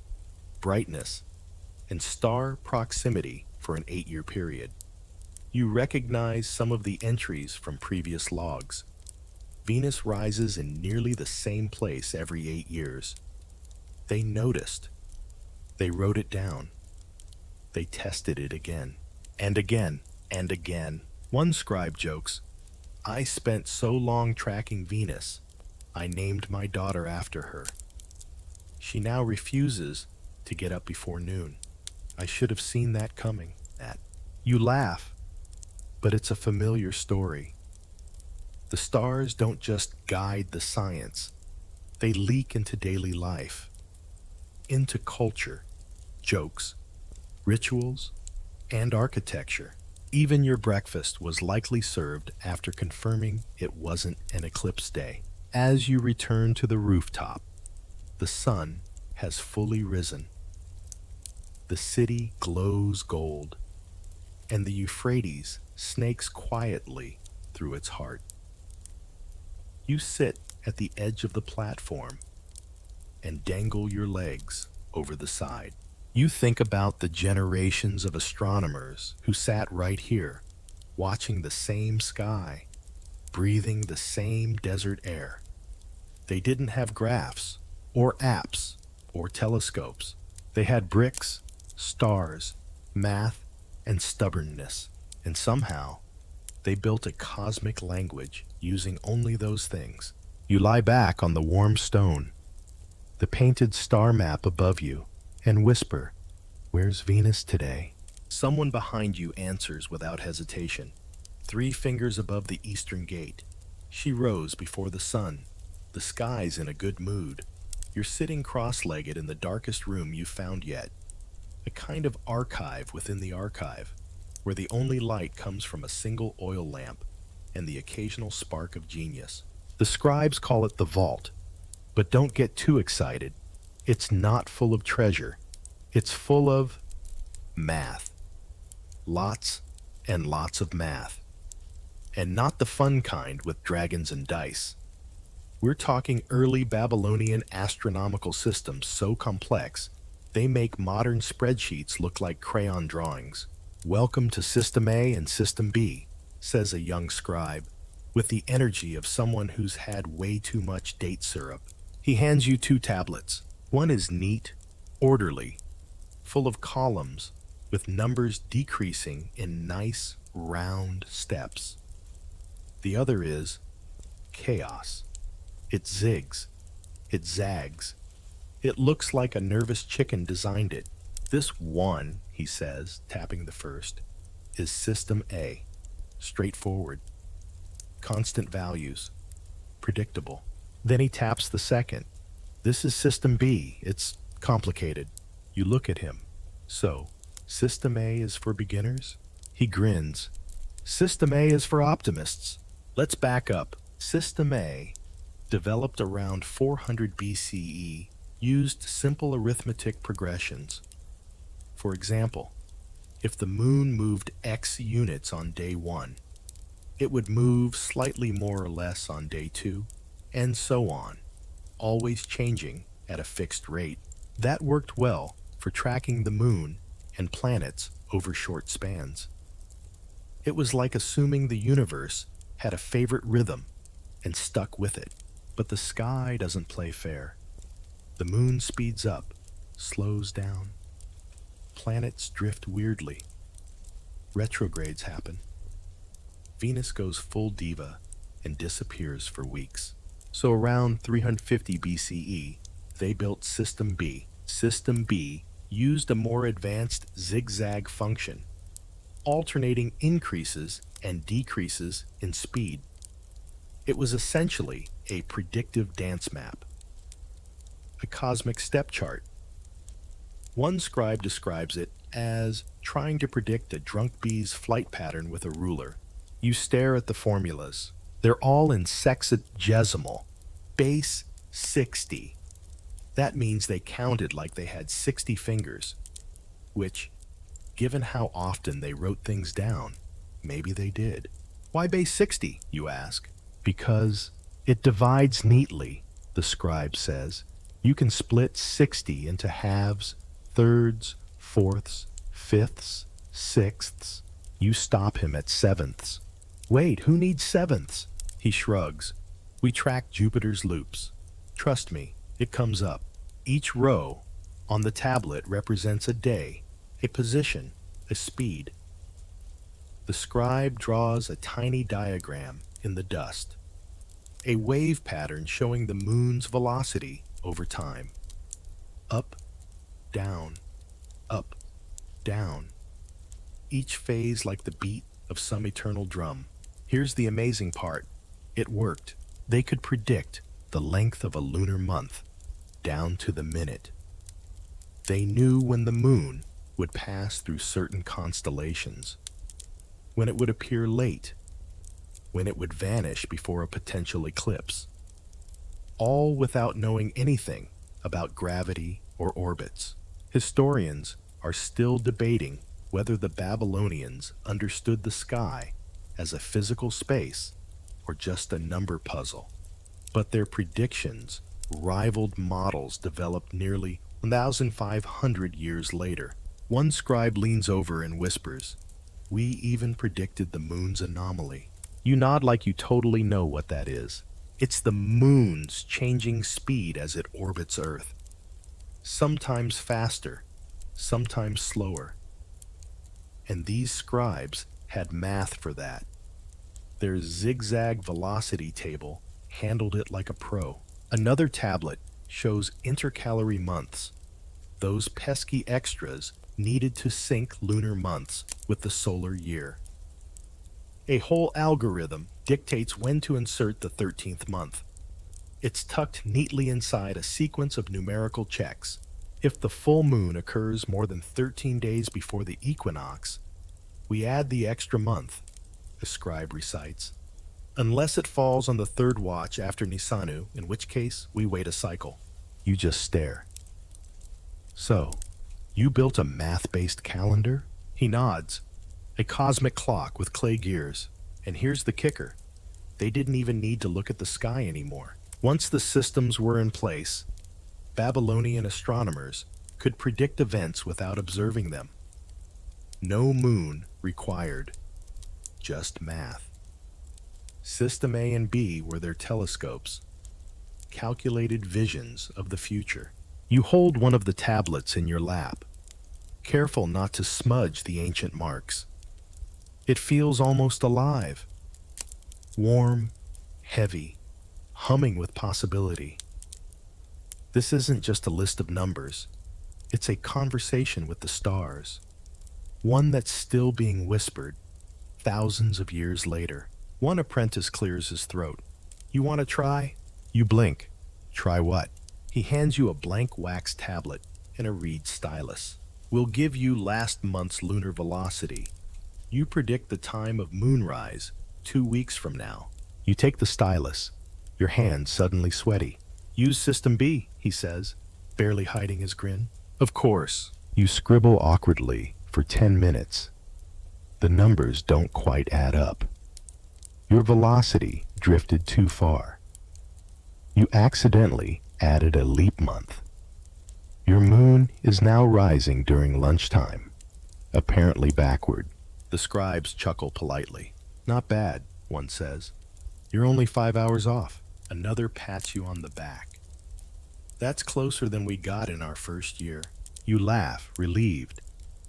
brightness, and star proximity for an 8-year period. You recognize some of the entries from previous logs. Venus rises in nearly the same place every 8 years. They noticed. They wrote it down. They tested it again, and again, and again. One scribe jokes, "I spent so long tracking Venus, I named my daughter after her. She now refuses to get up before noon. I should have seen that coming." You laugh, but it's a familiar story. The stars don't just guide the science, they leak into daily life, into culture, jokes, rituals, and architecture. Even your breakfast was likely served after confirming it wasn't an eclipse day. As you return to the rooftop, the sun has fully risen. The city glows gold, and the Euphrates snakes quietly through its heart. You sit at the edge of the platform and dangle your legs over the side. You think about the generations of astronomers who sat right here, watching the same sky, breathing the same desert air. They didn't have graphs, or apps, or telescopes. They had bricks, stars, math, and stubbornness. And somehow, they built a cosmic language using only those things. You lie back on the warm stone, the painted star map above you, and whisper, "Where's Venus today?" Someone behind you answers without hesitation, 3 fingers above the eastern gate. She rose before the sun. The sky's in a good mood. You're sitting cross-legged in the darkest room you've found yet, a kind of archive within the archive, where the only light comes from a single oil lamp and the occasional spark of genius. The scribes call it the vault, but don't get too excited. It's not full of treasure. It's full of math. Lots and lots of math. And not the fun kind with dragons and dice. We're talking early Babylonian astronomical systems so complex, they make modern spreadsheets look like crayon drawings. "Welcome to System A and System B," says a young scribe, with the energy of someone who's had way too much date syrup. He hands you 2 tablets. One is neat, orderly, full of columns, with numbers decreasing in nice, round steps. The other is chaos. It zigs. It zags. It looks like a nervous chicken designed it. "This one," he says, tapping the first, "is System A. Straightforward. Constant values. Predictable." Then he taps the second. "This is System B. It's complicated." You look at him. "So, System A is for beginners?" He grins. "System A is for optimists." Let's back up. System A, developed around 400 BCE, used simple arithmetic progressions. For example, if the moon moved X units on day 1, it would move slightly more or less on day 2, and so on, always changing at a fixed rate. That worked well for tracking the moon and planets over short spans. It was like assuming the universe had a favorite rhythm and stuck with it. But the sky doesn't play fair. The moon speeds up, slows down. Planets drift weirdly. Retrogrades happen. Venus goes full diva and disappears for weeks. So around 350 BCE, they built System B. System B used a more advanced zigzag function, alternating increases and decreases in speed. It was essentially a predictive dance map, a cosmic step chart. One scribe describes it as trying to predict a drunk bee's flight pattern with a ruler. You stare at the formulas. They're all in sexagesimal, base 60. That means they counted like they had 60 fingers, which, given how often they wrote things down, maybe they did. Why base 60, you ask? Because it divides neatly, the scribe says. You can split 60 into halves, thirds, fourths, fifths, sixths. You stop him at sevenths. Wait, who needs sevenths? He shrugs. We track Jupiter's loops. Trust me, it comes up. Each row on the tablet represents a day, a position, a speed. The scribe draws a tiny diagram in the dust, a wave pattern showing the moon's velocity over time. Up, down, up, down. Each phase like the beat of some eternal drum. Here's the amazing part. It worked. They could predict the length of a lunar month, down to the minute. They knew when the moon would pass through certain constellations, when it would appear late, when it would vanish before a potential eclipse, all without knowing anything about gravity or orbits. Historians are still debating whether the Babylonians understood the sky as a physical space or just a number puzzle. But their predictions rivaled models developed nearly 1,500 years later. One scribe leans over and whispers, "We even predicted the moon's anomaly." You nod like you totally know what that is. It's the moon's changing speed as it orbits Earth. Sometimes faster, sometimes slower. And these scribes had math for that. Their zigzag velocity table handled it like a pro. Another tablet shows intercalary months, those pesky extras needed to sync lunar months with the solar year. A whole algorithm dictates when to insert the 13th month. It's tucked neatly inside a sequence of numerical checks. If the full moon occurs more than 13 days before the equinox, we add the extra month, the scribe recites. Unless it falls on the third watch after Nisanu, in which case we wait a cycle. You just stare. So, you built a math-based calendar? He nods. A cosmic clock with clay gears. And here's the kicker. They didn't even need to look at the sky anymore. Once the systems were in place, Babylonian astronomers could predict events without observing them. No moon required, just math. System A and B were their telescopes, calculated visions of the future. You hold one of the tablets in your lap, careful not to smudge the ancient marks. It feels almost alive, warm, heavy, humming with possibility. This isn't just a list of numbers. It's a conversation with the stars, one that's still being whispered thousands of years later. One apprentice clears his throat. You want to try? You blink. Try what? He hands you a blank wax tablet and a reed stylus. We'll give you last month's lunar velocity. You predict the time of moonrise 2 weeks from now. You take the stylus, your hand suddenly sweaty. Use System B, he says, barely hiding his grin. Of course. You scribble awkwardly for 10 minutes. The numbers don't quite add up. Your velocity drifted too far. You accidentally added a leap month. Your moon is now rising during lunchtime, apparently backward. The scribes chuckle politely. Not bad, one says. You're only 5 hours off. Another pats you on the back. That's closer than we got in our first year. You laugh, relieved,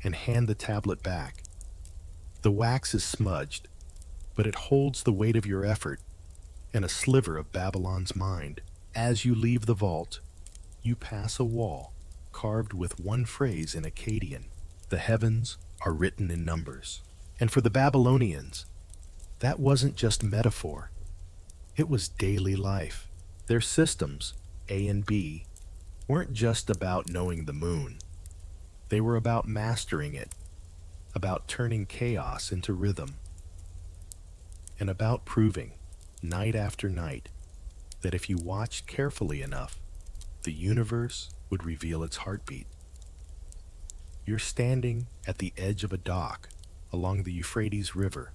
and hand the tablet back. The wax is smudged, but it holds the weight of your effort and a sliver of Babylon's mind. As you leave the vault, you pass a wall carved with one phrase in Akkadian. The heavens are written in numbers. And for the Babylonians, that wasn't just metaphor. It was daily life. Their systems, A and B, weren't just about knowing the moon. They were about mastering it, about turning chaos into rhythm, and about proving, night after night, that if you watched carefully enough, the universe would reveal its heartbeat. You're standing at the edge of a dock along the Euphrates River,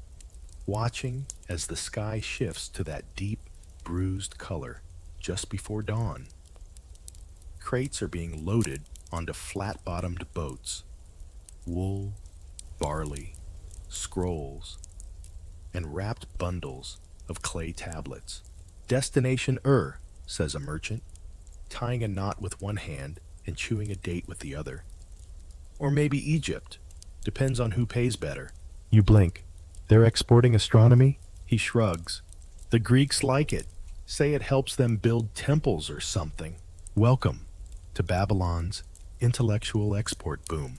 watching as the sky shifts to that deep, bruised color just before dawn. Crates are being loaded onto flat-bottomed boats. wool, barley, scrolls, and wrapped bundles of clay tablets. Destination Ur, says a merchant, tying a knot with one hand and chewing a date with the other. Or maybe Egypt. Depends on who pays better. You blink. They're exporting astronomy? He shrugs. The Greeks like it. Say it helps them build temples or something. Welcome to Babylon's intellectual export boom.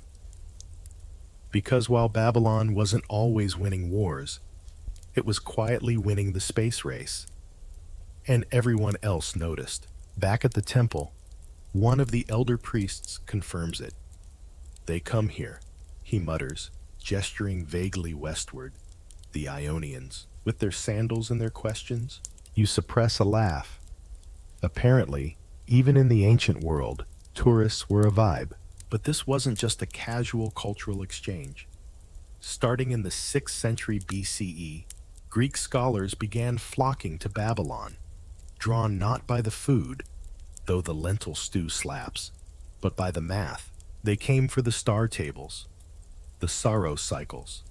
Because while Babylon wasn't always winning wars, it was quietly winning the space race. And everyone else noticed. Back at the temple, one of the elder priests confirms it. They come here, he mutters, gesturing vaguely westward. The Ionians, with their sandals and their questions. You suppress a laugh. Apparently, even in the ancient world, tourists were a vibe. But this wasn't just a casual cultural exchange. Starting in the 6th century BCE, Greek scholars began flocking to Babylon, drawn not by the food, though the lentil stew slaps, but by the math. They came for the star tables, the Saros cycles,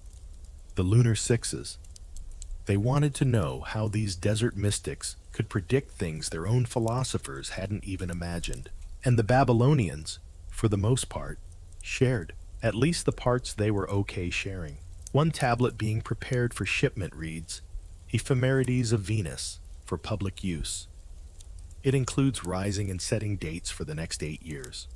the lunar sixes. They wanted to know how these desert mystics could predict things their own philosophers hadn't even imagined. And the Babylonians, for the most part, shared, at least the parts they were okay sharing. One tablet being prepared for shipment reads, Ephemerides of Venus, for public use. It includes rising and setting dates for the next 8 years.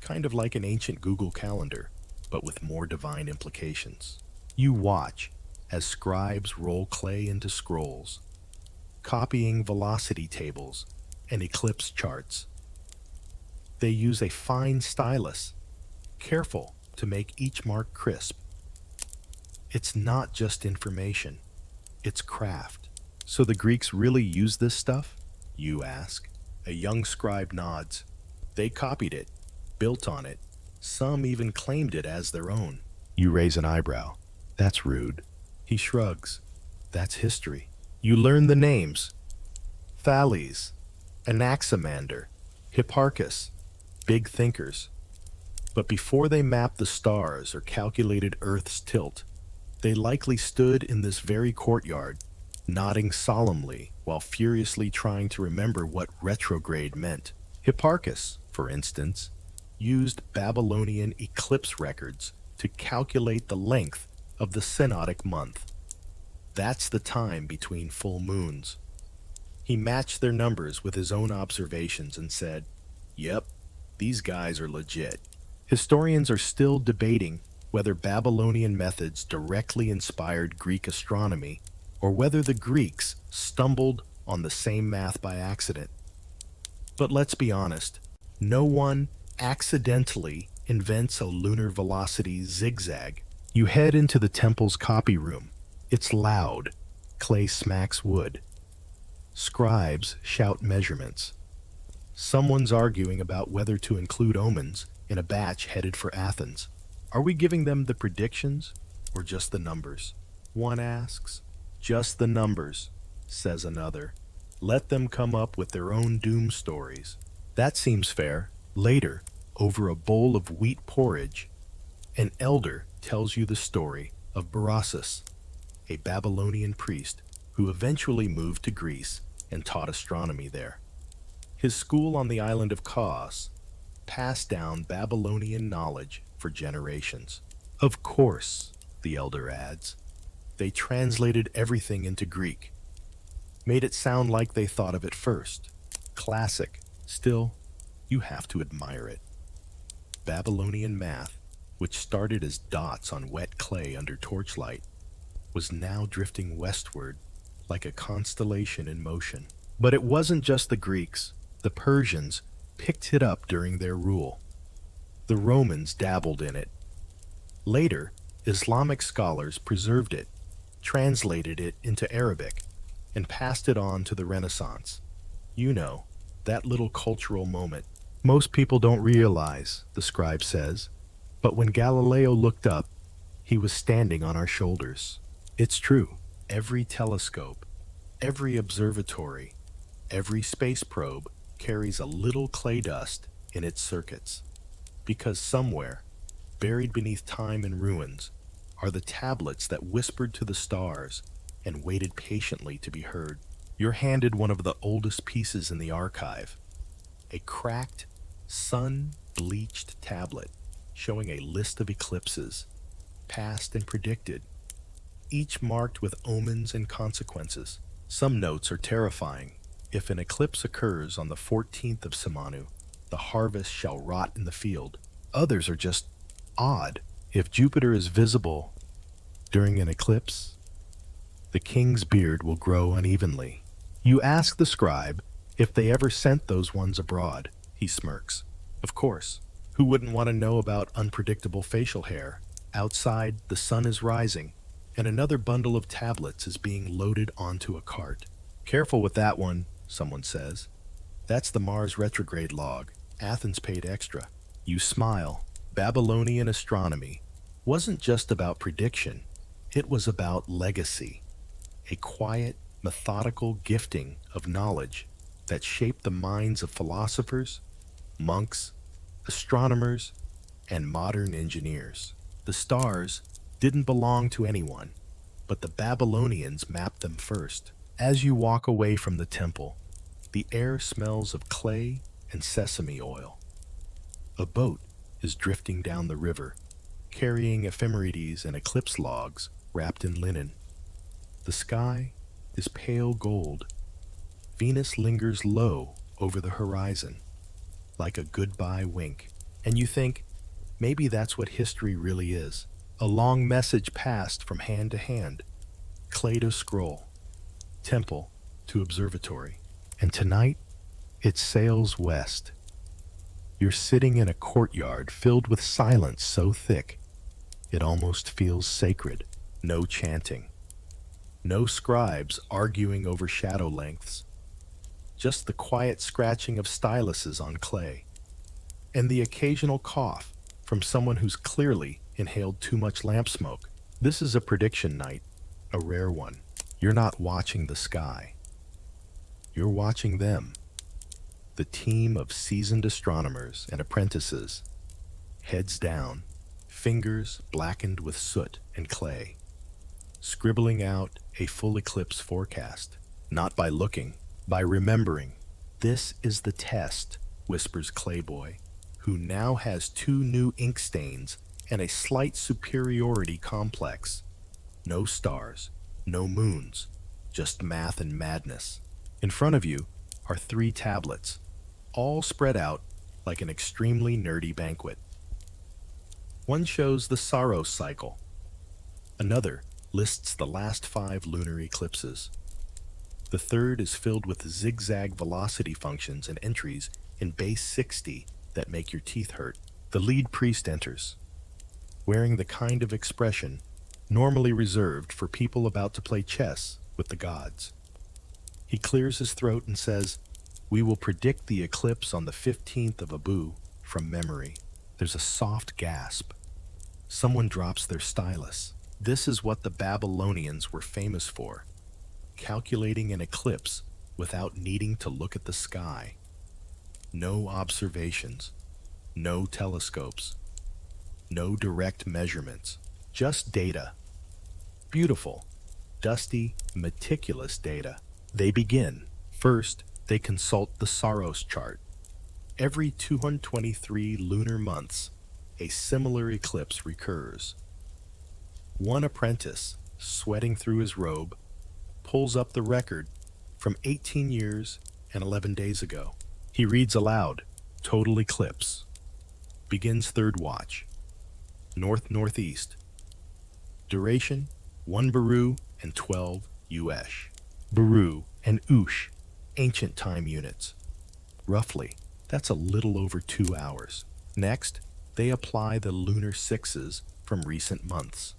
Kind of like an ancient Google Calendar, but with more divine implications. You watch as scribes roll clay into scrolls, copying velocity tables and eclipse charts. They use a fine stylus, careful to make each mark crisp. It's not just information, it's craft. So the Greeks really used this stuff? You ask. A young scribe nods. They copied it, built on it. Some even claimed it as their own. You raise an eyebrow. That's rude. He shrugs. That's history. You learn the names. Thales, Anaximander, Hipparchus, big thinkers. But before they mapped the stars or calculated Earth's tilt, they likely stood in this very courtyard, nodding solemnly while furiously trying to remember what retrograde meant. Hipparchus, for instance, used Babylonian eclipse records to calculate the length of the synodic month. That's the time between full moons. He matched their numbers with his own observations and said, "Yep, these guys are legit." Historians are still debating whether Babylonian methods directly inspired Greek astronomy or whether the Greeks stumbled on the same math by accident. But let's be honest, no one accidentally invents a lunar velocity zigzag. You head into the temple's copy room. It's loud. Clay smacks wood. Scribes shout measurements. Someone's arguing about whether to include omens in a batch headed for Athens. Are we giving them the predictions or just the numbers? One asks. Just the numbers, says another. Let them come up with their own doom stories. That seems fair. Later, over a bowl of wheat porridge, an elder tells you the story of Berossus, a Babylonian priest who eventually moved to Greece and taught astronomy there. His school on the island of Kos passed down Babylonian knowledge for generations. Of course, the elder adds, they translated everything into Greek, made it sound like they thought of it first. Classic. Still, you have to admire it. Babylonian math, which started as dots on wet clay under torchlight, was now drifting westward like a constellation in motion. But it wasn't just the Greeks. The Persians picked it up during their rule. The Romans dabbled in it. Later, Islamic scholars preserved it, translated it into Arabic, and passed it on to the Renaissance. You know, that little cultural moment. Most people don't realize, the scribe says, but when Galileo looked up, he was standing on our shoulders. It's true. Every telescope, every observatory, every space probe carries a little clay dust in its circuits. Because somewhere, Buried beneath time and ruins are the tablets that whispered to the stars and waited patiently to be heard. You're handed one of the oldest pieces in the archive, a cracked, sun-bleached tablet showing a list of eclipses, past and predicted, each marked with omens and consequences. Some notes are terrifying. If an eclipse occurs on the 14th of Samanu, the harvest shall rot in the field. Others are just odd. If Jupiter is visible during an eclipse, the king's beard will grow unevenly. You ask the scribe if they ever sent those ones abroad. He smirks. Of course. Who wouldn't want to know about unpredictable facial hair? Outside, the sun is rising, and another bundle of tablets is being loaded onto a cart. Careful with that one, someone says. That's the Mars retrograde log. Athens paid extra. You smile. Babylonian astronomy wasn't just about prediction. It was about legacy. A quiet, methodical gifting of knowledge that shaped the minds of philosophers, monks, astronomers, and modern engineers. The stars didn't belong to anyone, but the Babylonians mapped them first. As you walk away from the temple, the air smells of clay and sesame oil. A boat is drifting down the river, carrying ephemerides and eclipse logs wrapped in linen. The sky is pale gold. Venus lingers low over the horizon, like a goodbye wink. And you think, maybe that's what history really is. A long message passed from hand to hand, clay to scroll, temple to observatory. And tonight, it sails west. You're sitting in a courtyard filled with silence so thick, it almost feels sacred. No chanting. No scribes arguing over shadow lengths. Just the quiet scratching of styluses on clay. And the occasional cough from someone who's clearly inhaled too much lamp smoke. This is a prediction night, a rare one. You're not watching the sky. You're watching them. The team of seasoned astronomers and apprentices, heads down, fingers blackened with soot and clay, scribbling out a full eclipse forecast, not by looking, by remembering. This is the test, whispers Clayboy, who now has 2 new ink stains and a slight superiority complex. No stars, no moons, just math and madness. In front of you are 3 tablets, all spread out like an extremely nerdy banquet. One shows the Saros cycle. Another lists the last 5 lunar eclipses. The third is filled with zigzag velocity functions and entries in base 60 that make your teeth hurt. The lead priest enters, wearing the kind of expression normally reserved for people about to play chess with the gods. He clears his throat and says, "We will predict the eclipse on the 15th of Abu from memory." There's a soft gasp. Someone drops their stylus. This is what the Babylonians were famous for, calculating an eclipse without needing to look at the sky. No observations, no telescopes, no direct measurements, just data. Beautiful, dusty, meticulous data. They begin. First, they consult the Saros chart. Every 223 lunar months, a similar eclipse recurs. One apprentice, sweating through his robe, pulls up the record from 18 years and 11 days ago. He reads aloud, "Total eclipse. Begins third watch. North-northeast. Duration, 1 Baru and 12 Uesh. Baru and Ush, ancient time units. Roughly, that's a little over 2 hours. Next, they apply the lunar sixes from recent months.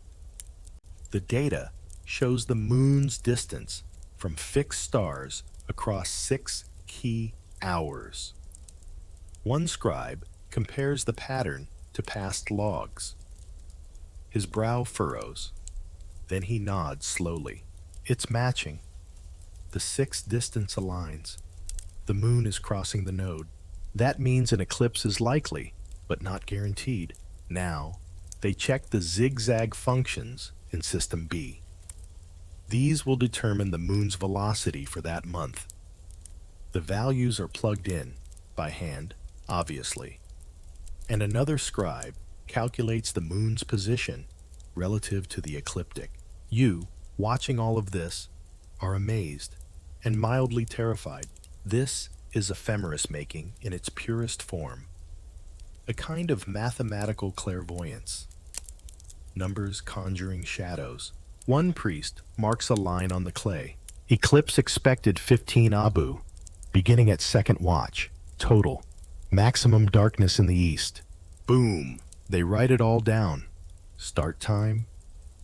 The data shows the moon's distance from fixed stars across 6 key hours. One scribe compares the pattern to past logs. His brow furrows. Then he nods slowly. It's matching. The 6 distance aligns. The moon is crossing the node. That means an eclipse is likely, but not guaranteed. Now, They check the zigzag functions in System B. These will determine the moon's velocity for that month. The values are plugged in by hand, obviously, and another scribe calculates the moon's position relative to the ecliptic. You, watching all of this, are amazed and mildly terrified. This is ephemeris making in its purest form, a kind of mathematical clairvoyance. Numbers conjuring shadows. One priest marks a line on the clay. Eclipse expected 15 Abu, beginning at second watch. Total. Maximum darkness in the east. Boom. They write it all down. Start time,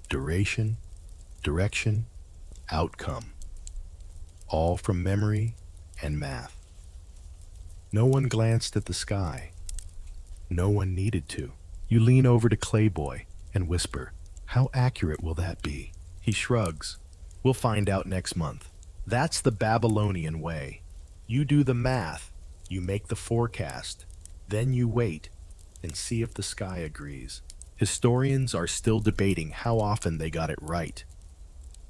duration, direction, outcome. All from memory and math. No one glanced at the sky. No one needed to. You lean over to Clayboy and whisper, "How accurate will that be?" He shrugs. "We'll find out next month." That's the Babylonian way. You do the math, you make the forecast, then you wait and see if the sky agrees. Historians are still debating how often they got it right.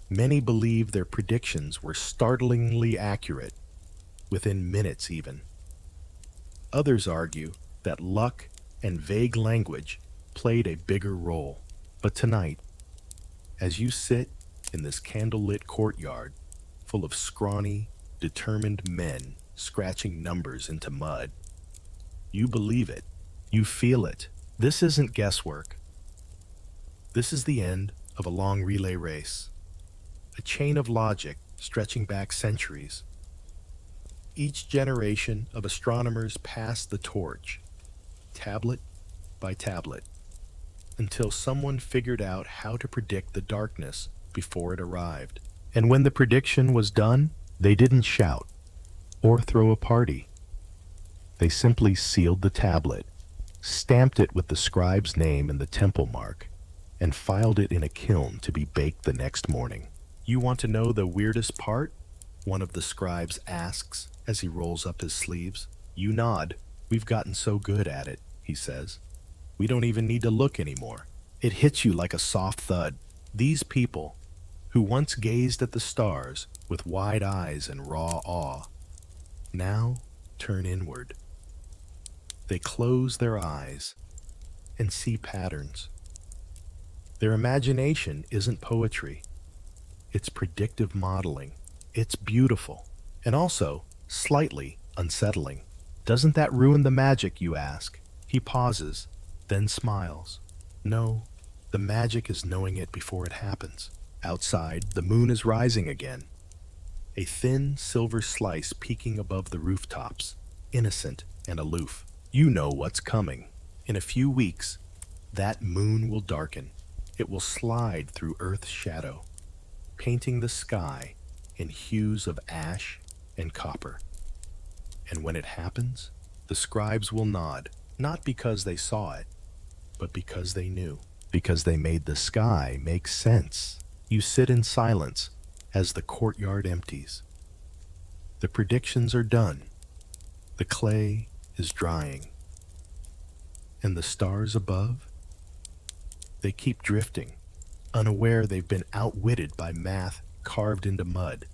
Many believe their predictions were startlingly accurate, within minutes even. Others argue that luck and vague language played a bigger role. But tonight, as you sit in this candlelit courtyard full of scrawny, determined men scratching numbers into mud, you believe it. You feel it. This isn't guesswork. This is the end of a long relay race, a chain of logic stretching back centuries. Each generation of astronomers passed the torch, tablet by tablet, until someone figured out how to predict the darkness before it arrived. And when the prediction was done, they didn't shout or throw a party. They simply sealed the tablet, stamped it with the scribe's name and the temple mark, and filed it in a kiln to be baked the next morning. "You want to know the weirdest part?" one of the scribes asks as he rolls up his sleeves. You nod. "We've gotten so good at it," he says. "We don't even need to look anymore." It hits you like a soft thud. These people, who once gazed at the stars with wide eyes and raw awe, now turn inward. They close their eyes and see patterns. Their imagination isn't poetry. It's predictive modeling. It's beautiful, and also slightly unsettling. "Doesn't that ruin the magic?" you ask. He pauses, then smiles. "No, the magic is knowing it before it happens." Outside, the moon is rising again, a thin silver slice peeking above the rooftops, innocent and aloof. You know what's coming. In a few weeks, that moon will darken. It will slide through Earth's shadow, painting the sky in hues of ash and copper. And when it happens, the scribes will nod, not because they saw it, but because they knew, because they made the sky make sense. You sit in silence as the courtyard empties. The predictions are done. The clay is drying. And the stars above? They keep drifting, unaware they've been outwitted by math carved into mud.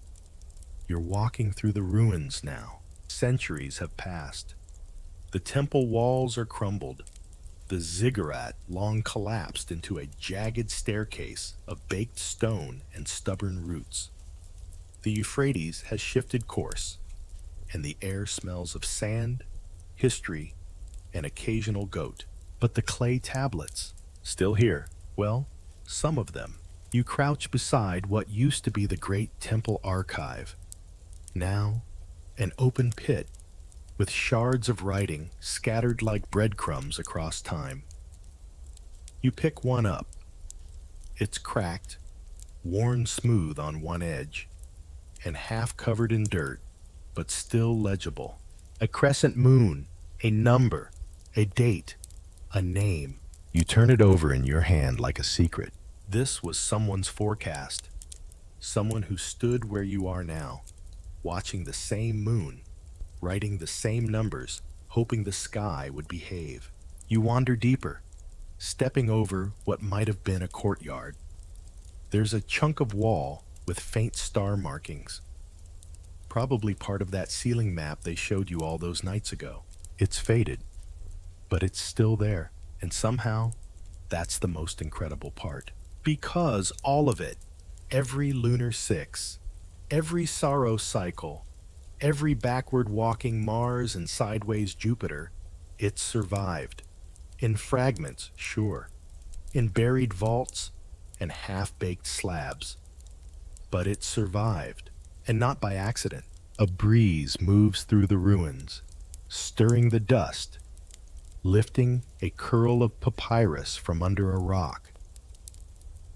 You're walking through the ruins now. Centuries have passed. The temple walls are crumbled. The ziggurat long collapsed into a jagged staircase of baked stone and stubborn roots. The Euphrates has shifted course, and the air smells of sand, history, and occasional goat. But the clay tablets, still here, well, some of them. You crouch beside what used to be the great temple archive. Now, an open pit with shards of writing scattered like breadcrumbs across time. You pick one up. It's cracked, worn smooth on one edge, and half covered in dirt, but still legible. A crescent moon, a number, a date, a name. You turn it over in your hand like a secret. This was someone's forecast. Someone who stood where you are now, watching the same moon, writing the same numbers, hoping the sky would behave. You wander deeper, stepping over what might have been a courtyard. There's a chunk of wall with faint star markings, probably part of that ceiling map they showed you all those nights ago. It's faded, but it's still there, and somehow that's the most incredible part. Because all of it, every lunar 6, every sorrow cycle, every backward walking Mars and sideways Jupiter, it survived. In fragments, sure. In buried vaults and half-baked slabs. But it survived, and not by accident. A breeze moves through the ruins, stirring the dust, lifting a curl of papyrus from under a rock.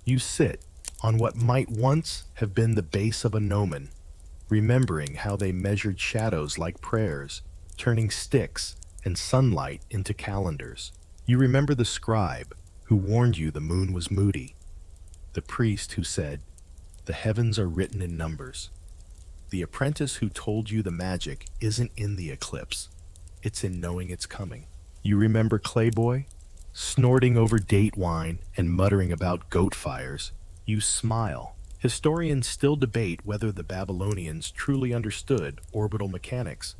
You sit on what might once have been the base of a gnomon, remembering how they measured shadows like prayers, turning sticks and sunlight into calendars. You remember the scribe who warned you the moon was moody, the priest who said, "The heavens are written in numbers," the apprentice who told you the magic isn't in the eclipse, it's in knowing it's coming. You remember Clayboy, snorting over date wine and muttering about goat fires. You smile. Historians still debate whether the Babylonians truly understood orbital mechanics,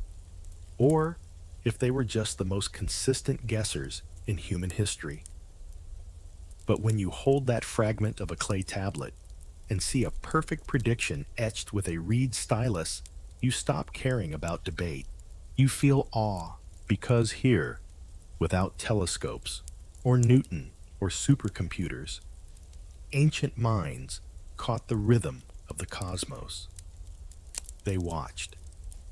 or if they were just the most consistent guessers in human history. But when you hold that fragment of a clay tablet and see a perfect prediction etched with a reed stylus, you stop caring about debate. You feel awe because here, without telescopes or Newton or supercomputers, ancient minds caught the rhythm of the cosmos. They watched,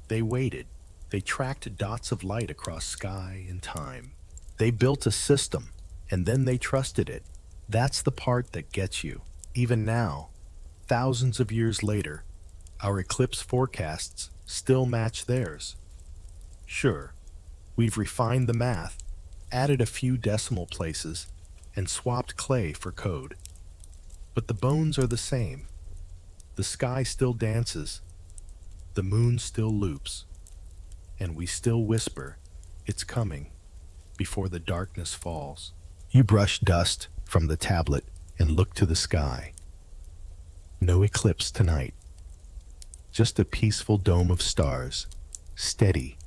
they waited, they tracked dots of light across sky and time. They built a system, and then they trusted it. That's the part that gets you. Even now, thousands of years later, our eclipse forecasts still match theirs. Sure, we've refined the math, added a few decimal places, and swapped clay for code. But the bones are the same. The sky still dances, the moon still loops, and we still whisper, "It's coming," before the darkness falls. You brush dust from the tablet and look to the sky. No eclipse tonight. Just a peaceful dome of stars, steady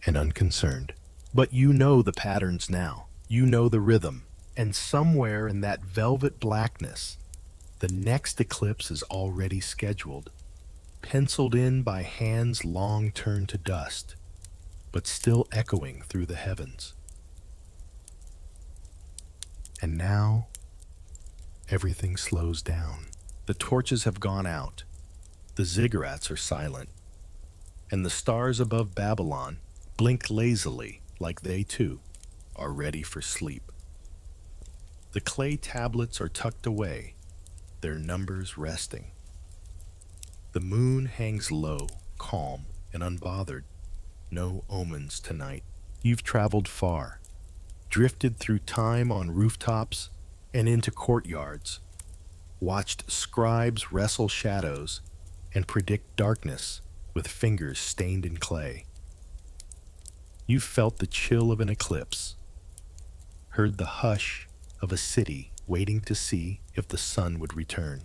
and unconcerned. But you know the patterns now. You know the rhythm. And somewhere in that velvet blackness, the next eclipse is already scheduled, penciled in by hands long turned to dust, but still echoing through the heavens. And now, everything slows down. The torches have gone out, the ziggurats are silent, and the stars above Babylon blink lazily like they too are ready for sleep. The clay tablets are tucked away, their numbers resting. The moon hangs low, calm and unbothered. No omens tonight. You've traveled far, drifted through time on rooftops and into courtyards, watched scribes wrestle shadows and predict darkness with fingers stained in clay. You felt the chill of an eclipse, heard the hush of a city waiting to see if the sun would return.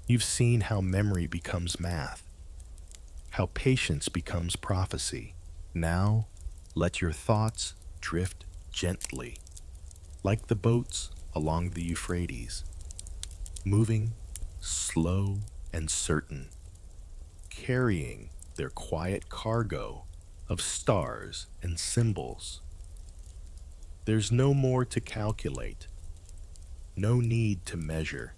You've seen how memory becomes math, how patience becomes prophecy. Now, let your thoughts drift gently, like the boats along the Euphrates, moving slow and certain, carrying their quiet cargo of stars and symbols. There's no more to calculate, no need to measure.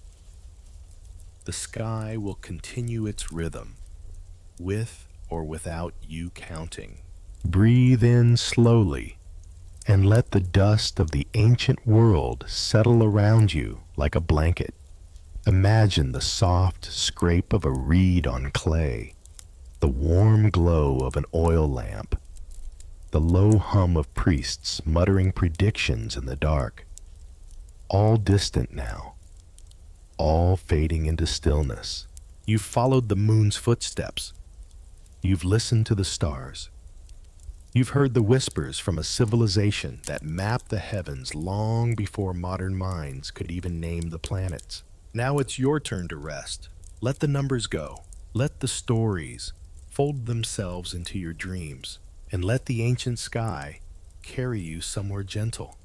The sky will continue its rhythm, with or without you counting. Breathe in slowly, and let the dust of the ancient world settle around you like a blanket. Imagine the soft scrape of a reed on clay, the warm glow of an oil lamp, the low hum of priests muttering predictions in the dark. All distant now, all fading into stillness. You've followed the moon's footsteps. You've listened to the stars. You've heard the whispers from a civilization that mapped the heavens long before modern minds could even name the planets. Now it's your turn to rest. Let the numbers go. Let the stories fold themselves into your dreams, and let the ancient sky carry you somewhere gentle.